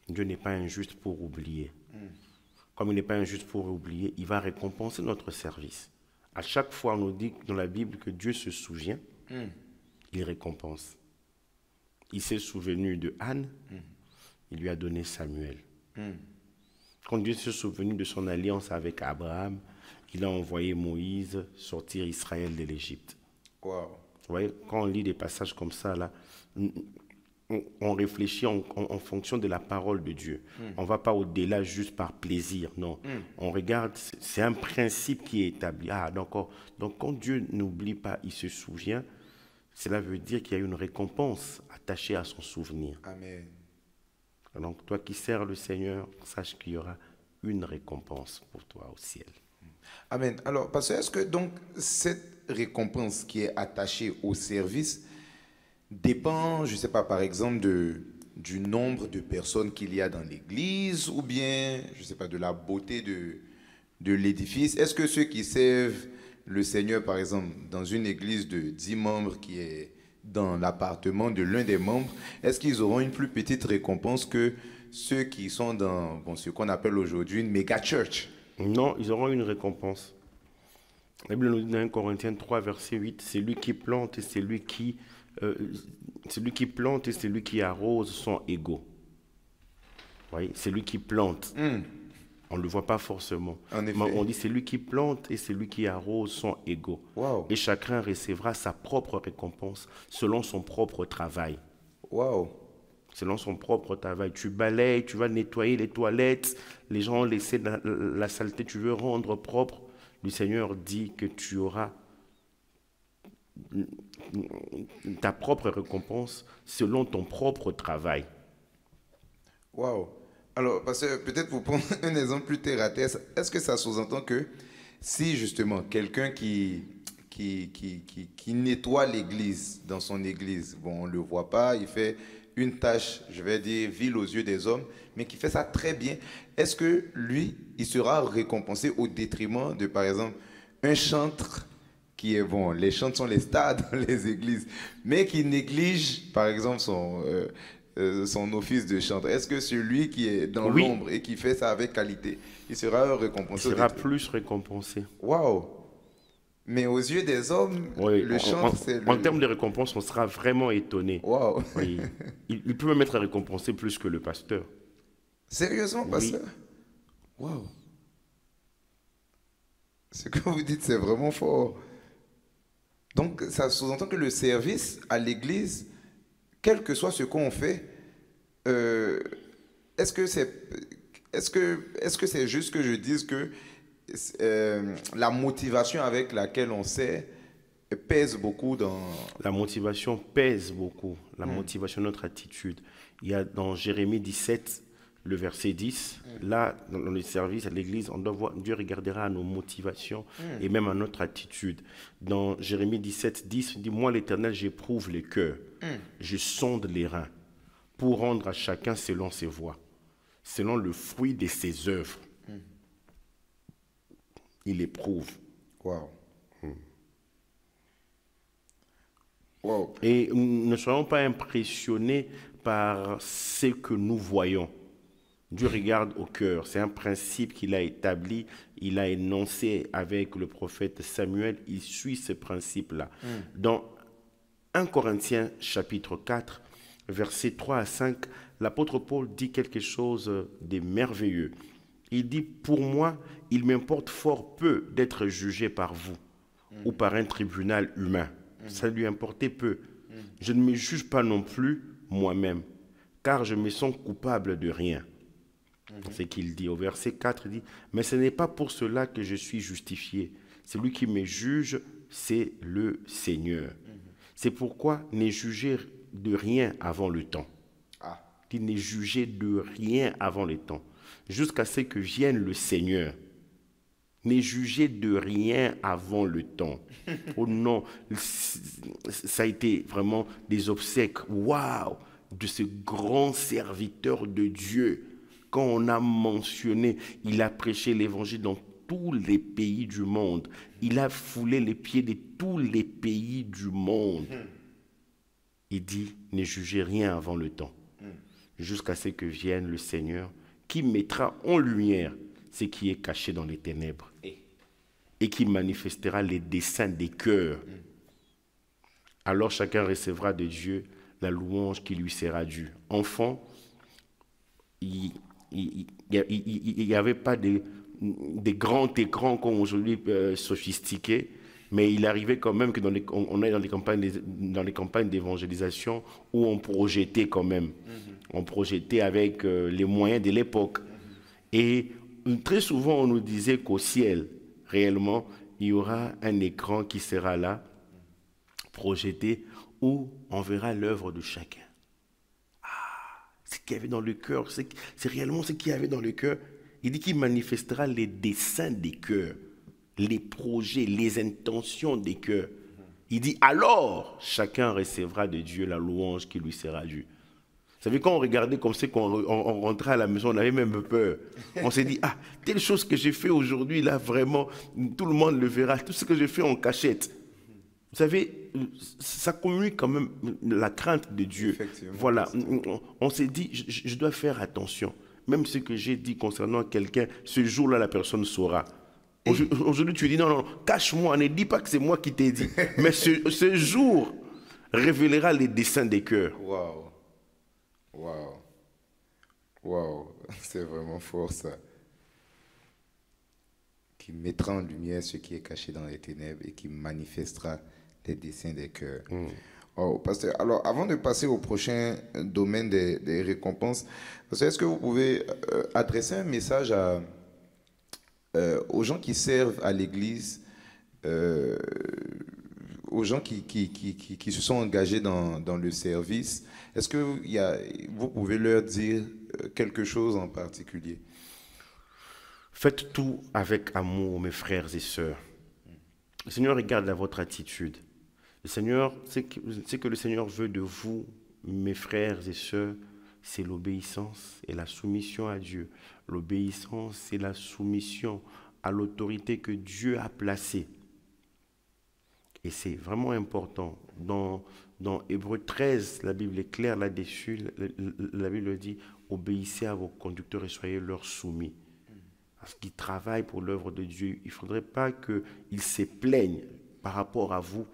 Dieu n'est pas injuste pour oublier. Comme il n'est pas injuste pour oublier, il va récompenser notre service. À chaque fois, on nous dit dans la Bible que Dieu se souvient il récompense. Il s'est souvenu de Anne, il lui a donné Samuel. Quand Dieu s'est souvenu de son alliance avec Abraham, il a envoyé Moïse sortir Israël de l'Égypte. Wow. Vous voyez, quand on lit des passages comme ça, là, on réfléchit en fonction de la parole de Dieu. On ne va pas au-delà juste par plaisir, non. On regarde, c'est un principe qui est établi. Ah, d'accord. Donc quand Dieu n'oublie pas, il se souvient, cela veut dire qu'il y a une récompense attachée à son souvenir. Amen. Donc toi qui sers le Seigneur, sache qu'il y aura une récompense pour toi au ciel. Amen. Alors, pasteur, est-ce que donc cette récompense qui est attachée au service dépend, je ne sais pas, par exemple, du nombre de personnes qu'il y a dans l'église ou bien, je ne sais pas, de la beauté de l'édifice? Est-ce que ceux qui servent le Seigneur, par exemple, dans une église de 10 membres qui est dans l'appartement de l'un des membres, est-ce qu'ils auront une plus petite récompense que ceux qui sont dans ce qu'on appelle aujourd'hui une méga church? Non, ils auront une récompense. La Bible nous dit dans 1 Corinthiens 3, verset 8, c'est lui qui plante et c'est lui qui arrose sont égaux. Vous voyez, c'est lui qui plante. On ne le voit pas forcément. Mais on dit c'est lui qui plante et c'est lui qui arrose sont égaux. Wow. Et chacun recevra sa propre récompense selon son propre travail. Wow. Selon son propre travail. Tu balayes, tu vas nettoyer les toilettes, les gens ont laissé la saleté, tu veux rendre propre. Le Seigneur dit que tu auras ta propre récompense selon ton propre travail. Wow. Alors, parce que peut-être pour prendre un exemple plus terre à terre, est-ce que ça sous-entend que si justement quelqu'un qui nettoie l'église, dans son église, bon, on ne le voit pas, il fait une tâche, je vais dire, vile aux yeux des hommes, mais qui fait ça très bien, est-ce que lui, il sera récompensé au détriment de, par exemple, un chantre qui est, bon, les chantres sont les stars dans les églises, mais qui néglige, par exemple, son office de chantre? Est-ce que celui qui est dans l'ombre et qui fait ça avec qualité, il sera récompensé? Il sera plus récompensé. Waouh! Mais aux yeux des hommes, oui, le chantre, c'est... En termes de récompense, on sera vraiment étonné. Waouh! Oui. Il peut même être récompensé plus que le pasteur. Sérieusement, pasteur? Waouh! Ce que vous dites, c'est vraiment fort. Donc, ça sous-entend que le service à l'église, quel que soit ce qu'on fait, est-ce que c'est juste que je dise que la motivation avec laquelle on sert pèse beaucoup dans... La motivation pèse beaucoup, la motivation, notre attitude. Il y a dans Jérémie 17, le verset 10, là, dans le service à l'église, on doit voir, Dieu regardera à nos motivations et même à notre attitude. Dans Jérémie 17, 10, il dit, moi l'Éternel, j'éprouve les cœurs, je sonde les reins, pour rendre à chacun selon ses voies, selon le fruit de ses œuvres. Il éprouve. Wow. Wow. Et ne soyons pas impressionnés par ce que nous voyons. Dieu regarde au cœur. C'est un principe qu'il a établi, il a énoncé avec le prophète Samuel. Il suit ce principe-là. Dans 1 Corinthiens chapitre 4, versets 3 à 5, l'apôtre Paul dit quelque chose de merveilleux. Il dit, pour moi, il m'importe fort peu d'être jugé par vous ou par un tribunal humain. Ça lui importait peu. Je ne me juge pas non plus moi-même, car je me sens coupable de rien. C'est ce qu'il dit. Au verset 4, il dit, mais ce n'est pas pour cela que je suis justifié. Celui qui me juge, c'est le Seigneur. C'est pourquoi n'est jugé de rien avant le temps. Il n'est jugé de rien avant le temps, jusqu'à ce que vienne le Seigneur. N'est jugé de rien avant le temps. Oh non, ça a été vraiment des obsèques. Waouh, de ce grand serviteur de Dieu. Quand on a mentionné, il a prêché l'évangile dans tous les pays du monde. Il a foulé les pieds de tous les pays du monde. Il dit, ne jugez rien avant le temps, jusqu'à ce que vienne le Seigneur, qui mettra en lumière ce qui est caché dans les ténèbres et qui manifestera les desseins des cœurs. Alors chacun recevra de Dieu la louange qui lui sera due. Enfant, il n'y avait pas des grands écrans comme aujourd'hui sophistiqués, mais il arrivait quand même que on est dans les campagnes d'évangélisation où on projetait quand même. On projetait avec les moyens de l'époque. Et très souvent, on nous disait qu'au ciel, réellement, il y aura un écran qui sera là, projeté, où on verra l'œuvre de chacun. Ce qu'il y avait dans le cœur, c'est réellement ce qu'il y avait dans le cœur. Il dit qu'il manifestera les desseins des cœurs, les projets, les intentions des cœurs. Il dit alors, chacun recevra de Dieu la louange qui lui sera due. Vous savez, quand on regardait comme c'est qu'on rentrait à la maison, on avait même peur. On s'est dit, ah, telle chose que j'ai fait aujourd'hui, là, vraiment, tout le monde le verra. Tout ce que j'ai fait en cachette. Vous savez, ça communique quand même la crainte de Dieu. Voilà, on s'est dit, je dois faire attention. Même ce que j'ai dit concernant quelqu'un, ce jour-là, la personne saura. Aujourd'hui, tu dis, non, non, cache-moi, ne dis pas que c'est moi qui t'ai dit. Mais ce jour révélera les desseins des cœurs. Waouh. Waouh. Waouh. C'est vraiment fort ça. Qui mettra en lumière ce qui est caché dans les ténèbres et qui manifestera les desseins des cœurs. Oh, pasteur, alors avant de passer au prochain domaine des récompenses, pasteur, est-ce que vous pouvez adresser un message aux gens qui servent à l'église, aux gens qui se sont engagés dans le service? Est-ce que vous pouvez leur dire quelque chose en particulier? Faites tout avec amour, mes frères et sœurs. Le Seigneur regarde à votre attitude. Le Seigneur, ce que le Seigneur veut de vous, mes frères et sœurs, c'est l'obéissance et la soumission à Dieu. L'obéissance et la soumission à l'autorité que Dieu a placée. Et c'est vraiment important. Dans Hébreux 13, la Bible est claire là-dessus. La Bible dit, obéissez à vos conducteurs et soyez leur soumis. Parce qu'ils travaillent pour l'œuvre de Dieu. Il ne faudrait pas qu'ils se plaignent par rapport à vous.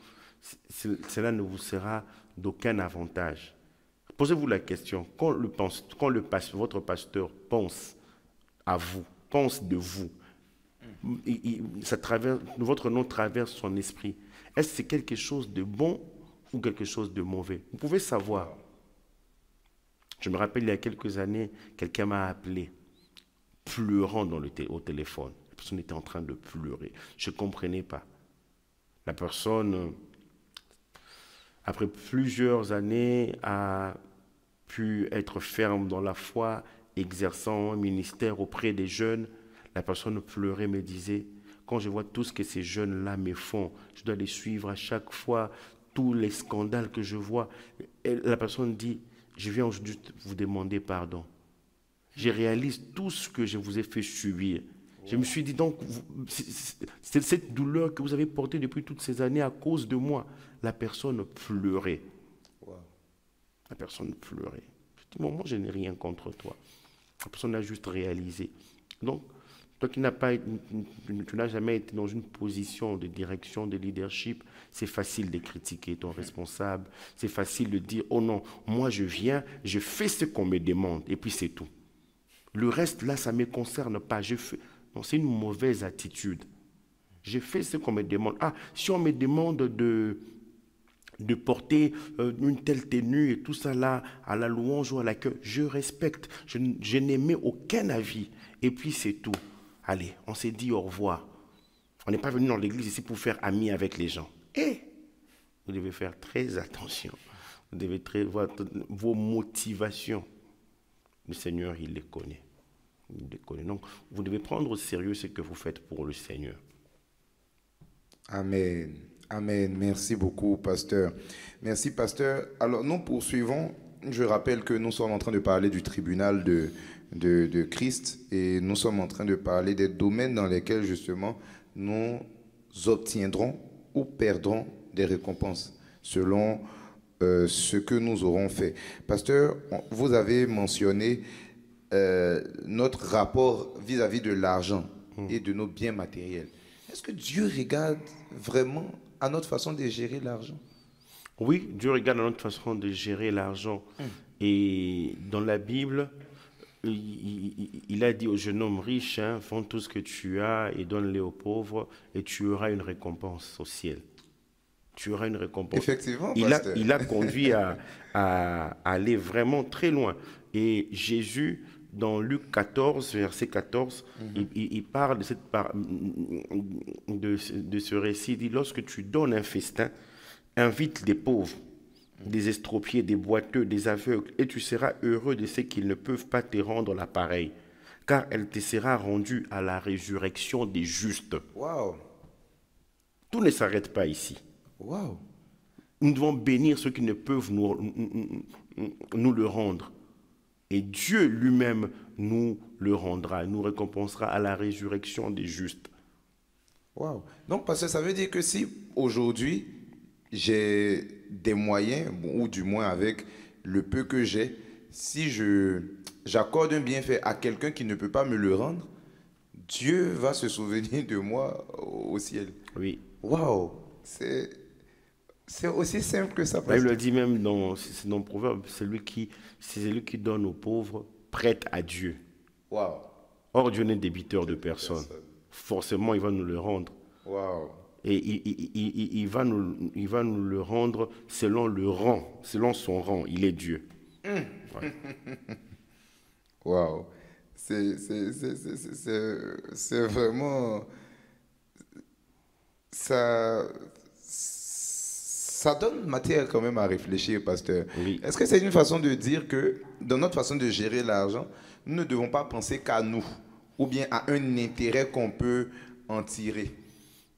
Cela ne vous sera d'aucun avantage. Posez-vous la question, quand votre pasteur pense à vous, pense de vous, votre nom traverse son esprit. Est-ce que c'est quelque chose de bon ou quelque chose de mauvais? Vous pouvez savoir. Je me rappelle, il y a quelques années, quelqu'un m'a appelé, pleurant au téléphone. La personne était en train de pleurer. Je ne comprenais pas. La personne, après plusieurs années, a pu être ferme dans la foi, exerçant un ministère auprès des jeunes. La personne pleurait, me disait, quand je vois tout ce que ces jeunes-là me font, je dois les suivre à chaque fois, tous les scandales que je vois. Et la personne dit, je viens aujourd'hui vous demander pardon. Je réalise tout ce que je vous ai fait subir. Je me suis dit, donc, c'est cette douleur que vous avez portée depuis toutes ces années à cause de moi. La personne pleurait. La personne pleurait. Je dis, bon, moi, je n'ai rien contre toi. La personne a juste réalisé. Donc, toi qui tu n'as jamais été dans une position de direction, de leadership, c'est facile de critiquer ton responsable. C'est facile de dire, oh non, moi je viens, je fais ce qu'on me demande, et puis c'est tout. Le reste, là, ça ne me concerne pas. Non, c'est une mauvaise attitude. Je fais ce qu'on me demande. Ah, si on me demande de porter une telle tenue et tout ça là, à la louange ou à l'accueil, je respecte. Je n'émets aucun avis. Et puis c'est tout. Allez, on s'est dit au revoir. On n'est pas venu dans l'église ici pour faire ami avec les gens. Et vous devez faire très attention. Vous devez voir vos motivations. Le Seigneur, il les connaît. Il les connaît. Donc, vous devez prendre au sérieux ce que vous faites pour le Seigneur. Amen. Amen. Merci beaucoup, pasteur. Merci, pasteur. Alors, nous poursuivons. Je rappelle que nous sommes en train de parler du tribunal de Christ et nous sommes en train de parler des domaines dans lesquels, justement, nous obtiendrons ou perdrons des récompenses selon ce que nous aurons fait. Pasteur, vous avez mentionné notre rapport vis-à-vis de l'argent et de nos biens matériels. Est-ce que Dieu regarde vraiment à notre façon de gérer l'argent? Oui, Dieu regarde notre façon de gérer l'argent. Et dans la Bible, il a dit au jeune homme riche, hein, vends tout ce que tu as et donne-les aux pauvres et tu auras une récompense au ciel. Tu auras une récompense. Effectivement, pasteur. Il a conduit à aller vraiment très loin. Et Jésus, dans Luc 14, verset 14, il parle de ce récit. Il dit, lorsque tu donnes un festin, invite des pauvres, des estropiés, des boiteux, des aveugles, et tu seras heureux de ceux qui ne peuvent pas te rendre l'appareil, car elle te sera rendue à la résurrection des justes. Waouh, Tout ne s'arrête pas ici. waouh. Nous devons bénir ceux qui ne peuvent nous le rendre. Et Dieu lui-même nous le rendra, nous récompensera à la résurrection des justes. Wow. Donc, parce que ça veut dire que si aujourd'hui j'ai des moyens, bon, ou du moins avec le peu que j'ai, si j'accorde un bienfait à quelqu'un qui ne peut pas me le rendre, Dieu va se souvenir de moi au ciel. Oui. Waouh, c'est aussi simple que ça. La Bible dit même dans Proverbe, c'est celui qui donne aux pauvres prête à Dieu. Waouh. Or, Dieu n'est débiteur de personne. Forcément, il va nous le rendre. Waouh. Et il va nous le rendre selon le rang, selon son rang. Il est Dieu. Ouais. Waouh. C'est vraiment... Ça donne matière quand même à réfléchir, pasteur. Oui. Est-ce que c'est une façon de dire que dans notre façon de gérer l'argent, nous ne devons pas penser qu'à nous ou bien à un intérêt qu'on peut en tirer?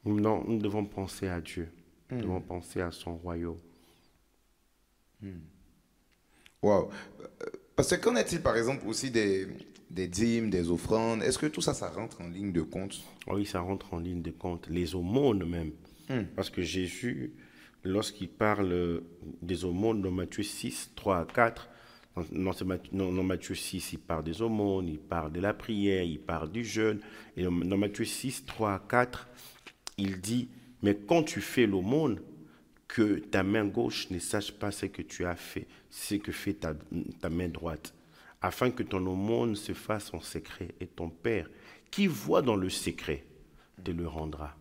Non, nous devons penser à Dieu. Nous devons penser à son royaume. Wow. Parce que qu'en est-il par exemple aussi des dîmes, des offrandes? Est-ce que tout ça, ça rentre en ligne de compte? Oui, ça rentre en ligne de compte. Les aumônes même. Parce que Jésus, lorsqu'il parle des aumônes dans Matthieu 6, 3 à 4, dans Matthieu 6, il parle des aumônes, il parle de la prière, il parle du jeûne. Et dans Matthieu 6, 3 à 4, il dit, mais quand tu fais l'aumône, que ta main gauche ne sache pas ce que tu as fait, ce que fait ta main droite, afin que ton aumône se fasse en secret, et ton Père, qui voit dans le secret, te le rendra.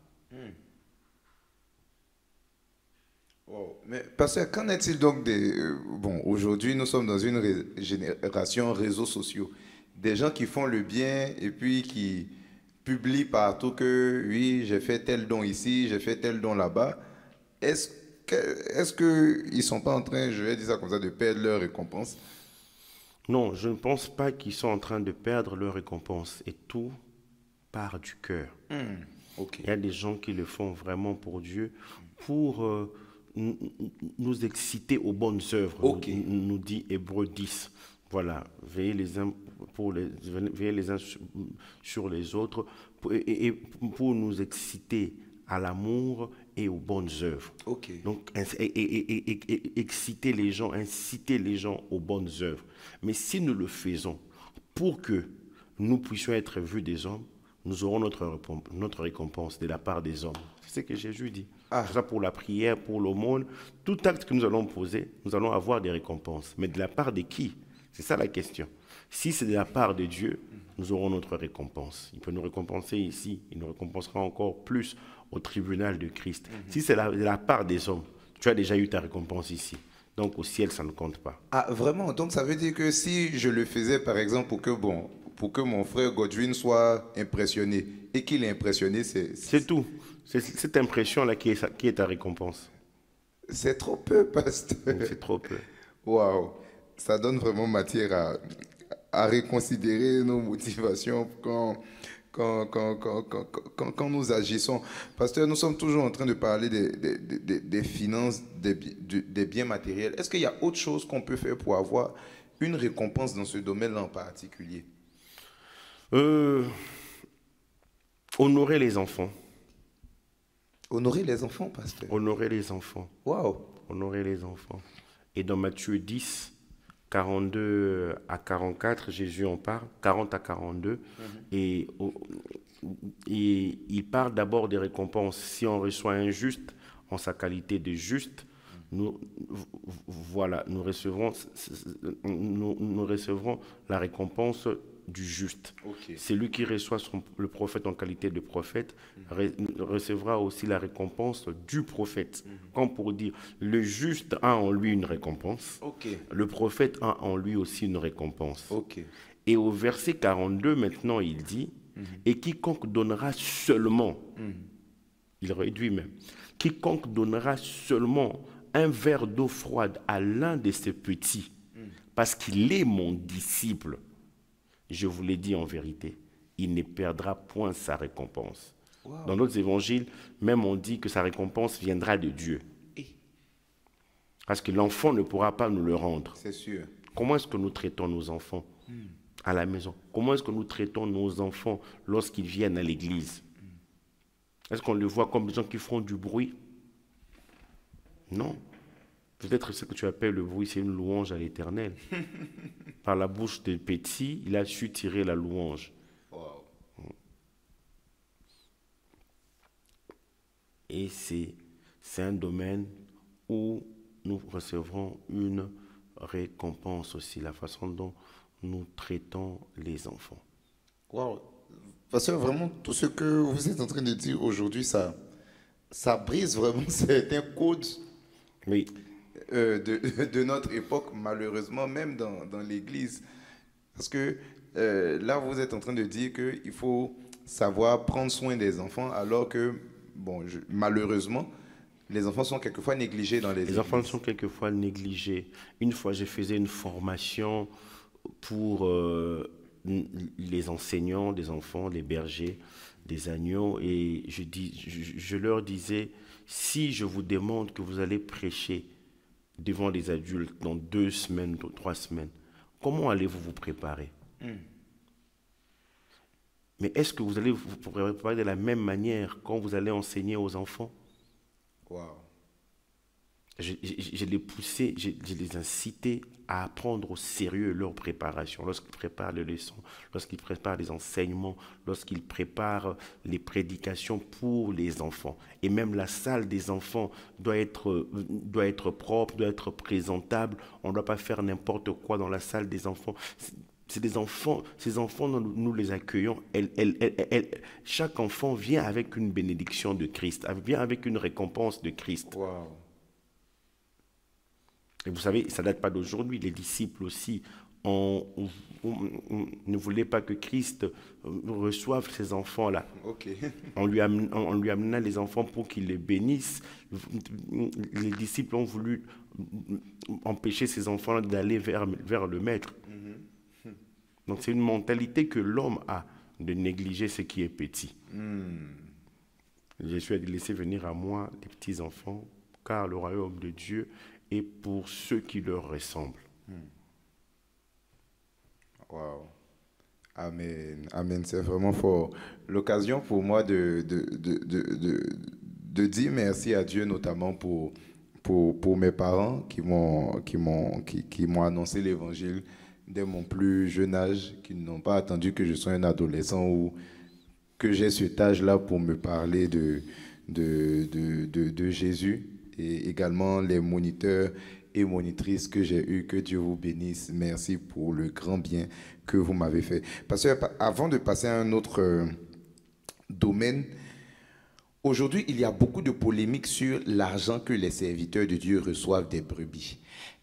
Wow. Mais parce que qu'en est-il donc des... bon, aujourd'hui, nous sommes dans une génération réseaux sociaux. Des gens qui font le bien et puis qui publient partout que, oui, j'ai fait tel don ici, j'ai fait tel don là-bas. Est-ce qu'ils ne sont pas en train, je vais dire ça comme ça, de perdre leur récompense? Non, je ne pense pas qu'ils sont en train de perdre leur récompense. Et tout part du cœur. Ok. Il y a des gens qui le font vraiment pour Dieu, pour nous exciter aux bonnes œuvres, Ok. nous dit Hébreux 10. Voilà, veillez les uns sur les autres et pour nous exciter à l'amour et aux bonnes œuvres. Ok. Donc, exciter les gens, inciter les gens aux bonnes œuvres. Mais si nous le faisons pour que nous puissions être vus des hommes, nous aurons notre récompense de la part des hommes. C'est ce que Jésus dit. C'est ça pour la prière, pour l'aumône. Tout acte que nous allons poser, nous allons avoir des récompenses. Mais de la part de qui? C'est ça la question. Si c'est de la part de Dieu, nous aurons notre récompense. Il peut nous récompenser ici, il nous récompensera encore plus au tribunal de Christ. Si c'est de la part des hommes, tu as déjà eu ta récompense ici. Donc au ciel, ça ne compte pas. Ah, vraiment? Donc ça veut dire que si je le faisais, par exemple, pour que mon frère Godwin soit impressionné, et qu'il est impressionné, c'est tout. C'est cette impression-là qui est ta récompense. C'est trop peu, pasteur. C'est trop peu. Waouh! Ça donne vraiment matière à reconsidérer nos motivations quand nous agissons. Pasteur, nous sommes toujours en train de parler des finances, des biens matériels. Est-ce qu'il y a autre chose qu'on peut faire pour avoir une récompense dans ce domaine-là en particulier? Honorer les enfants. Honorer les enfants, pasteur. Honorer les enfants. Waouh! Honorer les enfants. Et dans Matthieu 10, 42 à 44, Jésus en parle, 40 à 42, et il parle d'abord des récompenses. Si on reçoit un juste en sa qualité de juste, Voilà, nous recevrons la récompense du juste. Ok. C'est lui qui reçoit le prophète en qualité de prophète, recevra aussi la récompense du prophète. Comme pour dire, le juste a en lui une récompense, Ok. le prophète a en lui aussi une récompense. Ok. Et au verset 42, maintenant, il dit, et quiconque donnera seulement, il réduit même, quiconque donnera seulement un verre d'eau froide à l'un de ses petits, parce qu'il est mon disciple, je vous l'ai dit en vérité, il ne perdra point sa récompense. Wow. Dans d'autres évangiles, même on dit que sa récompense viendra de Dieu. Parce que l'enfant ne pourra pas nous le rendre. C'est sûr. Comment est-ce que nous traitons nos enfants à la maison? Comment est-ce que nous traitons nos enfants lorsqu'ils viennent à l'église? Est-ce qu'on les voit comme des gens qui font du bruit? Non. Peut-être ce que tu appelles le bruit, c'est une louange à l'Éternel. Par la bouche des petits, il a su tirer la louange. Wow. Et c'est un domaine où nous recevrons une récompense aussi, la façon dont nous traitons les enfants. Wow. Parce que vraiment, tout ce que vous êtes en train de dire aujourd'hui, ça brise vraiment certains codes Oui, de notre époque, malheureusement, même dans l'Église. Parce que là, vous êtes en train de dire qu'il faut savoir prendre soin des enfants, alors que, bon, malheureusement, les enfants sont quelquefois négligés dans les églises. les enfants sont quelquefois négligés. Une fois, j'ai fait une formation pour les enseignants des enfants, les bergers, des agneaux, et je leur disais, si je vous demande que vous allez prêcher devant les adultes dans 2 semaines, 3 semaines, comment allez-vous vous préparer? Mais est-ce que vous allez vous préparer de la même manière quand vous allez enseigner aux enfants? Wow. Je les poussais, je les incitais à prendre au sérieux leur préparation, lorsqu'ils préparent les leçons, lorsqu'ils préparent les enseignements, lorsqu'ils préparent les prédications pour les enfants. Et même la salle des enfants doit être propre, doit être présentable. On ne doit pas faire n'importe quoi dans la salle des enfants. C'est des enfants, ces enfants, nous les accueillons. Chaque enfant vient avec une bénédiction de Christ, vient avec une récompense de Christ. Wow. Et vous savez, ça ne date pas d'aujourd'hui. Les disciples aussi ne voulaient pas que Christ reçoive ces enfants-là. Ok. On lui amena les enfants pour qu'il les bénisse. Les disciples ont voulu empêcher ces enfants d'aller vers le maître. Donc c'est une mentalité que l'homme a, de négliger ce qui est petit. Jésus a dit, laissez venir à moi les petits enfants, car le royaume de Dieu est pour ceux qui leur ressemblent. Wow. Amen. Amen. C'est vraiment fort. L'occasion pour moi de dire merci à Dieu, notamment pour mes parents qui m'ont annoncé l'évangile dès mon plus jeune âge, qui n'ont pas attendu que je sois un adolescent ou que j'ai cet âge-là pour me parler de Jésus. Et également les moniteurs et monitrices que j'ai eus, que Dieu vous bénisse. Merci pour le grand bien que vous m'avez fait. Parce que avant de passer à un autre domaine, aujourd'hui, il y a beaucoup de polémiques sur l'argent que les serviteurs de Dieu reçoivent des brebis.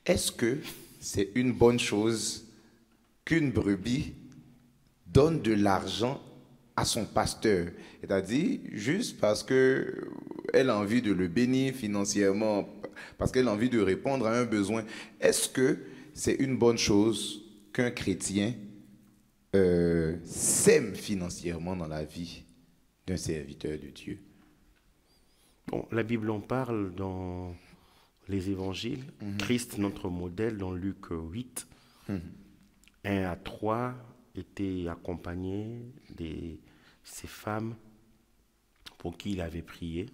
Est-ce que c'est une bonne chose qu'une brebis donne de l'argent à son pasteur, c'est-à-dire juste parce qu'elle a envie de le bénir financièrement, parce qu'elle a envie de répondre à un besoin? Est-ce que c'est une bonne chose qu'un chrétien sème financièrement dans la vie d'un serviteur de Dieu? Bon, la Bible en parle dans les évangiles. Christ, notre modèle, dans Luc 8, 1 à 3, était accompagné de ces femmes pour qui il avait prié.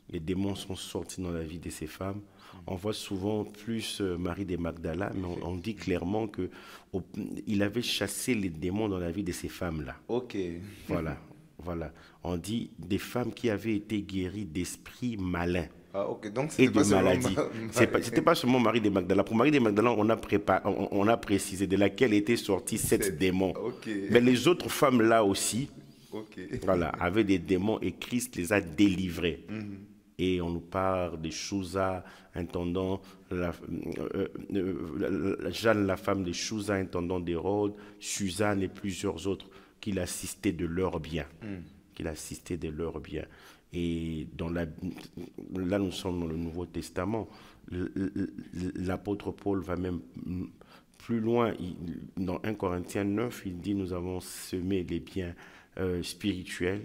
Les démons sont sortis dans la vie de ces femmes. On voit souvent plus Marie de Magdala, mais on dit clairement qu'il avait chassé les démons dans la vie de ces femmes-là. Ok. Voilà. On dit des femmes qui avaient été guéries d'esprits malins. Ah, ok. Donc, et c'était de pas seulement maladies. C'était pas seulement Marie de Magdala. Pour Marie de Magdala, on a précisé de laquelle étaient sortis 7 démons. Ok. Mais les autres femmes là aussi, Ok. voilà, avaient des démons et Christ les a délivrés. Et on nous parle de Chouza, intendant, Jeanne, la femme de Chouza, intendant d'Hérode, Suzanne et plusieurs autres qui l'assistaient de leurs biens. Qui l'assistaient de leurs biens. Et là, nous sommes dans le Nouveau Testament. L'apôtre Paul va même plus loin. Dans 1 Corinthiens 9, il dit, nous avons semé les biens spirituels.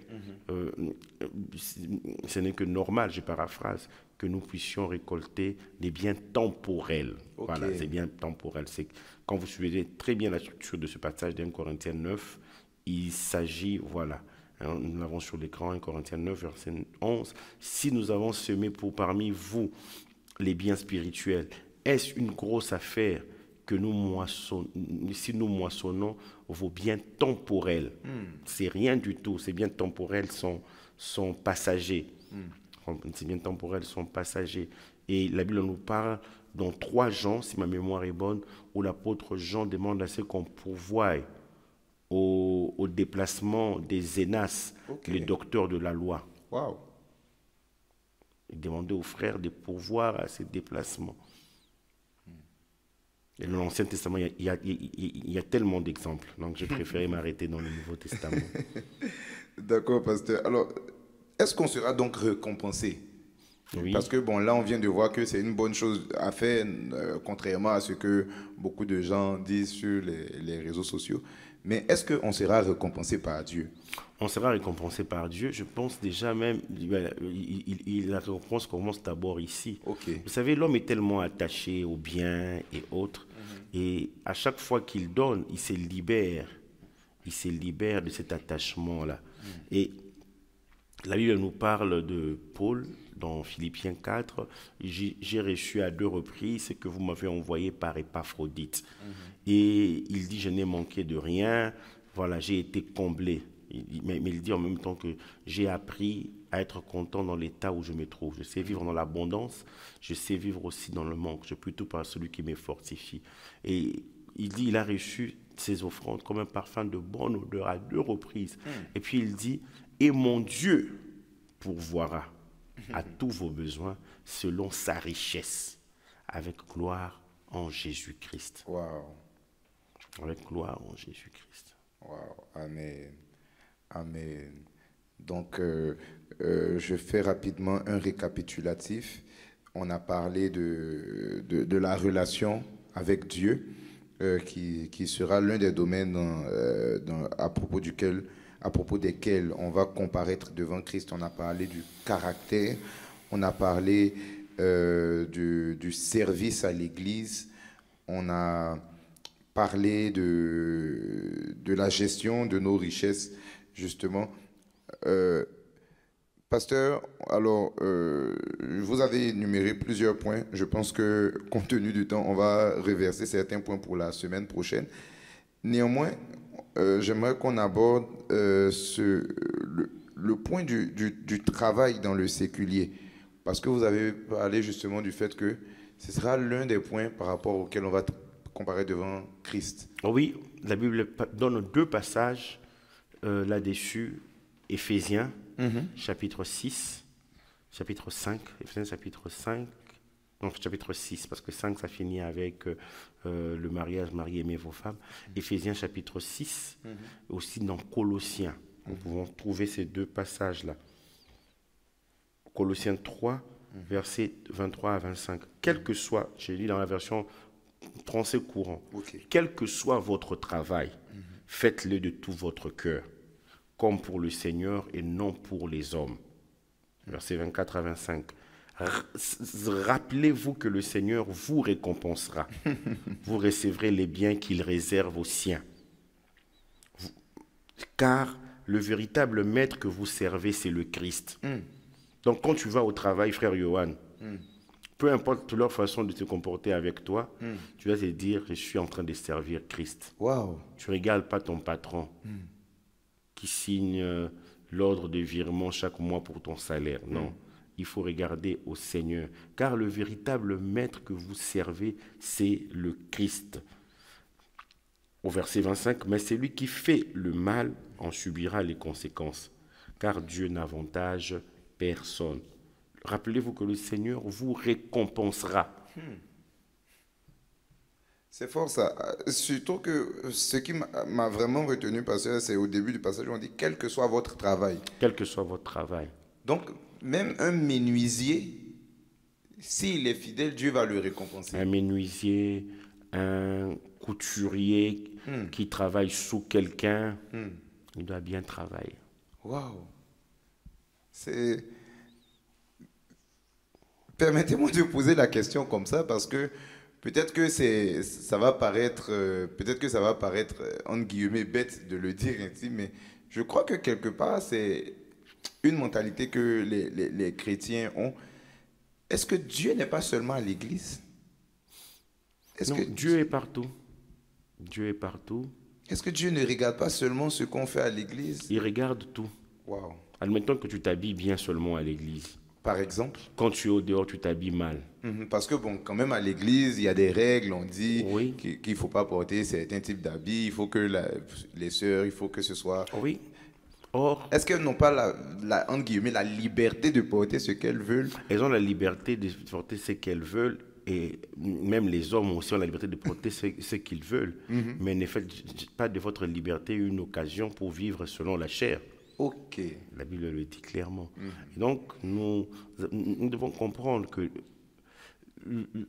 Ce n'est que normal, je paraphrase, que nous puissions récolter des biens temporels. Ok. Voilà, c'est bien temporel. Quand vous suivez très bien la structure de ce passage d'1 Corinthiens 9, il s'agit, voilà, nous l'avons sur l'écran, 1 Corinthiens 9, verset 11. Si nous avons semé parmi vous les biens spirituels, est-ce une grosse affaire que si nous moissonnons vos biens temporels? C'est rien du tout. Ces biens temporels sont passagers. Ces biens temporels sont passagers. Et la Bible nous parle dans 3 Jean, si ma mémoire est bonne, où l'apôtre Jean demande à ce qu'on pourvoie au déplacement des Zénas, les docteurs de la loi. Wow. Il demandait aux frères de pourvoir à ces déplacements. Et dans l'Ancien Testament, il y a tellement d'exemples. Donc, j'ai préféré m'arrêter dans le Nouveau Testament. D'accord, pasteur. Alors, est-ce qu'on sera donc récompensé? Oui. Parce que, bon, là, on vient de voir que c'est une bonne chose à faire, contrairement à ce que beaucoup de gens disent sur les réseaux sociaux. Mais est-ce qu'on sera récompensé par Dieu? On sera récompensé par Dieu. Je pense déjà même, la récompense commence d'abord ici. Ok. Vous savez, l'homme est tellement attaché aux biens et autres. Et à chaque fois qu'il donne, il se libère. Il se libère de cet attachement-là. Et la Bible nous parle de Paul dans Philippiens 4. J'ai reçu à 2 reprises ce que vous m'avez envoyé par Épaphrodite. Et il dit, je n'ai manqué de rien. Voilà, j'ai été comblé. Mais il dit en même temps que j'ai appris à être content dans l'état où je me trouve. Je sais vivre dans l'abondance, je sais vivre aussi dans le manque. Je plutôt par celui qui me fortifie. Et il dit, il a reçu ses offrandes comme un parfum de bonne odeur à 2 reprises. Et puis il dit, et mon Dieu pourvoira à tous vos besoins selon sa richesse, avec gloire en Jésus-Christ. Wow. Avec gloire en Jésus-Christ. Wow. Amen. Amen. Donc, je fais rapidement un récapitulatif. On a parlé de la relation avec Dieu, qui sera l'un des domaines à propos desquels on va comparaître devant Christ. On a parlé du caractère, on a parlé du service à l'Église, on a parlé de la gestion de nos richesses, justement. Pasteur, alors, vous avez énuméré plusieurs points. Je pense que, compte tenu du temps, on va reverser certains points pour la semaine prochaine. Néanmoins, j'aimerais qu'on aborde le point du travail dans le séculier. Parce que vous avez parlé justement du fait que ce sera l'un des points par rapport auxquels on va comparer devant Christ. Oui, la Bible donne 2 passages là-dessus. Éphésiens, chapitre 6, chapitre 5, Éphésiens chapitre 5, non, chapitre 6, parce que 5, ça finit avec le mariage, mariez, aimez vos femmes. Éphésiens chapitre 6, aussi dans Colossiens. Nous pouvons trouver ces 2 passages-là. Colossiens 3, versets 23 à 25. Quel que soit, je lis dans la version français courant, quel que soit votre travail, faites-le de tout votre cœur, comme pour le Seigneur et non pour les hommes. Versets 24 à 25. Rappelez-vous que le Seigneur vous récompensera. Vous recevrez les biens qu'il réserve aux siens. Car le véritable maître que vous servez, c'est le Christ. Donc quand tu vas au travail, frère Johan, peu importe leur façon de se comporter avec toi, tu vas te dire, je suis en train de servir Christ. Wow. Tu ne régales pas ton patron qui signe l'ordre de virement chaque mois pour ton salaire. Non. il faut regarder au Seigneur, car le véritable maître que vous servez, c'est le Christ. Au verset 25, mais celui qui fait le mal en subira les conséquences, car Dieu n'avantage personne. Rappelez-vous que le Seigneur vous récompensera. C'est fort ça. Surtout que ce qui m'a vraiment retenu, pasteur, c'est au début du passage, on dit quel que soit votre travail. Quel que soit votre travail. Donc, même un menuisier, s'il est fidèle, Dieu va le récompenser. Un menuisier, un couturier qui travaille sous quelqu'un, il doit bien travailler. Waouh! C'est... Permettez-moi de poser la question comme ça parce que peut-être que ça va paraître, entre guillemets, bête de le dire ainsi, mais je crois que quelque part, c'est une mentalité que les chrétiens ont. Est-ce que Dieu n'est pas seulement à l'église? Non, Dieu est partout. Dieu est partout. Est-ce que Dieu ne regarde pas seulement ce qu'on fait à l'église? Il regarde tout. Waouh! Admettons que tu t'habilles bien seulement à l'église. Par exemple? Quand tu es au dehors, tu t'habilles mal. Parce que, bon, quand même, à l'église, il y a des règles. On dit Oui. qu'il ne faut pas porter certains types d'habits. Il faut que les sœurs, il faut que ce soit... Oui. Or, Est-ce qu'elles n'ont pas, entre guillemets, la liberté de porter ce qu'elles veulent? elles ont la liberté de porter ce qu'elles veulent. Et même les hommes aussi ont la liberté de porter ce qu'ils veulent. Mais ne faites pas de votre liberté une occasion pour vivre selon la chair. Ok. La Bible le dit clairement. Et donc, nous devons comprendre que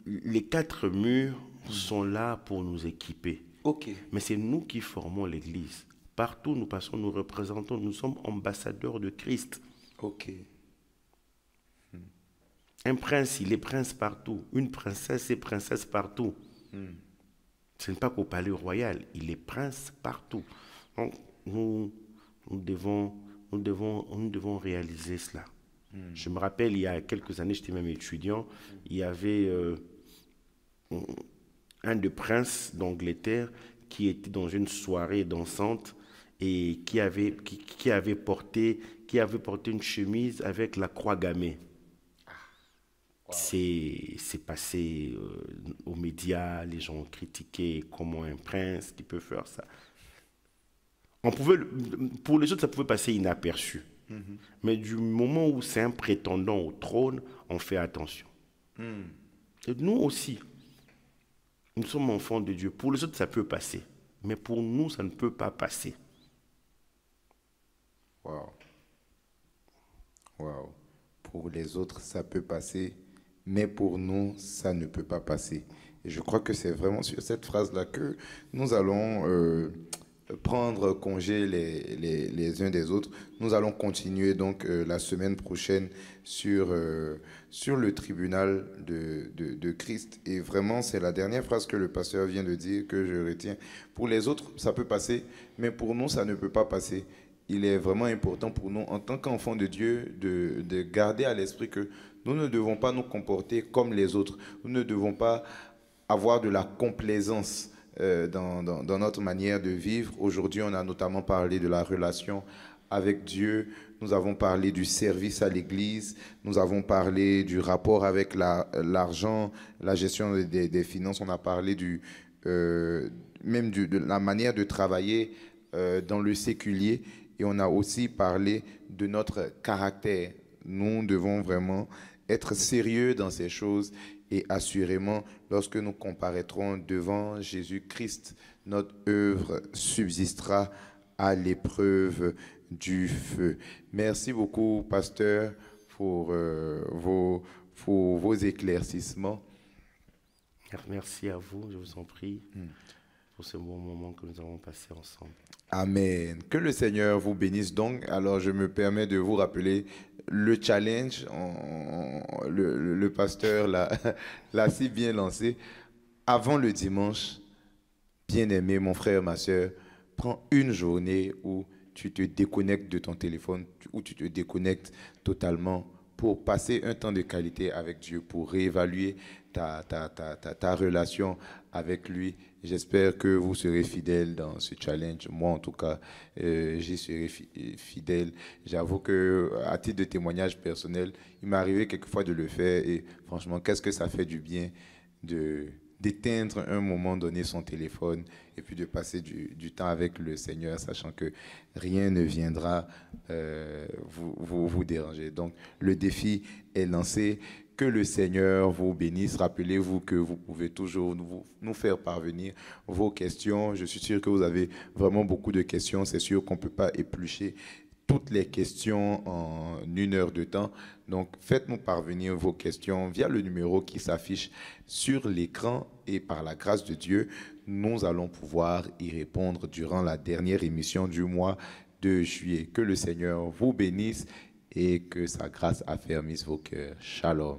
les 4 murs sont là pour nous équiper. Ok. Mais c'est nous qui formons l'Église. Partout où nous passons, nous représentons, nous sommes ambassadeurs de Christ. Ok. Un prince, il est prince partout. Une princesse est princesse partout. Ce n'est pas qu'au palais royal, il est prince partout. Donc, nous devons réaliser cela. Je me rappelle, il y a quelques années, j'étais même étudiant, il y avait un des princes d'Angleterre qui était dans une soirée dansante et qui avait porté une chemise avec la croix gammée. Wow. C'est passé aux médias, les gens ont critiqué comment un prince qui peut faire ça. Pour les autres, ça pouvait passer inaperçu. Mais du moment où c'est un prétendant au trône, on fait attention. Et nous aussi, nous sommes enfants de Dieu. Pour les autres, ça peut passer. Mais pour nous, ça ne peut pas passer. Waouh. Waouh. Pour les autres, ça peut passer. Mais pour nous, ça ne peut pas passer. Et je crois que c'est vraiment sur cette phrase-là que nous allons prendre congé les uns des autres. Nous allons continuer donc la semaine prochaine sur le tribunal de Christ. Et vraiment, c'est la dernière phrase que le pasteur vient de dire que je retiens. Pour les autres, ça peut passer, mais pour nous, ça ne peut pas passer. Il est vraiment important pour nous, en tant qu'enfants de Dieu, de garder à l'esprit que nous ne devons pas nous comporter comme les autres. Nous ne devons pas avoir de la complaisance dans notre manière de vivre. Aujourd'hui, on a notamment parlé de la relation avec Dieu. Nous avons parlé du service à l'Église. Nous avons parlé du rapport avec l'argent, la gestion des finances. On a parlé même de la manière de travailler dans le séculier. Et on a aussi parlé de notre caractère. Nous devons vraiment être sérieux dans ces choses et assurément, lorsque nous comparaîtrons devant Jésus-Christ, notre œuvre subsistera à l'épreuve du feu. Merci beaucoup, pasteur, pour vos éclaircissements. Merci à vous, je vous en prie, pour ce bon moment que nous avons passé ensemble. Amen. Que le Seigneur vous bénisse donc. Alors, je me permets de vous rappeler le challenge. Le pasteur l'a si bien lancé. Avant le dimanche, bien-aimé, mon frère, ma soeur, prends une journée où tu te déconnectes de ton téléphone, où tu te déconnectes totalement pour passer un temps de qualité avec Dieu, pour réévaluer ta relation avec lui. J'espère que vous serez fidèles dans ce challenge. Moi, en tout cas, j'y serai fidèle. J'avoue que, à titre de témoignage personnel, il m'est arrivé quelquefois de le faire et franchement, qu'est-ce que ça fait du bien d'éteindre un moment donné son téléphone et puis de passer du temps avec le Seigneur, sachant que rien ne viendra vous déranger. Donc, le défi est lancé. Que le Seigneur vous bénisse. Rappelez-vous que vous pouvez toujours nous faire parvenir vos questions. Je suis sûr que vous avez vraiment beaucoup de questions. C'est sûr qu'on ne peut pas éplucher toutes les questions en 1 heure de temps. Donc, faites-nous parvenir vos questions via le numéro qui s'affiche sur l'écran et par la grâce de Dieu, nous allons pouvoir y répondre durant la dernière émission du mois de juillet. Que le Seigneur vous bénisse et que sa grâce affermisse vos cœurs. Shalom.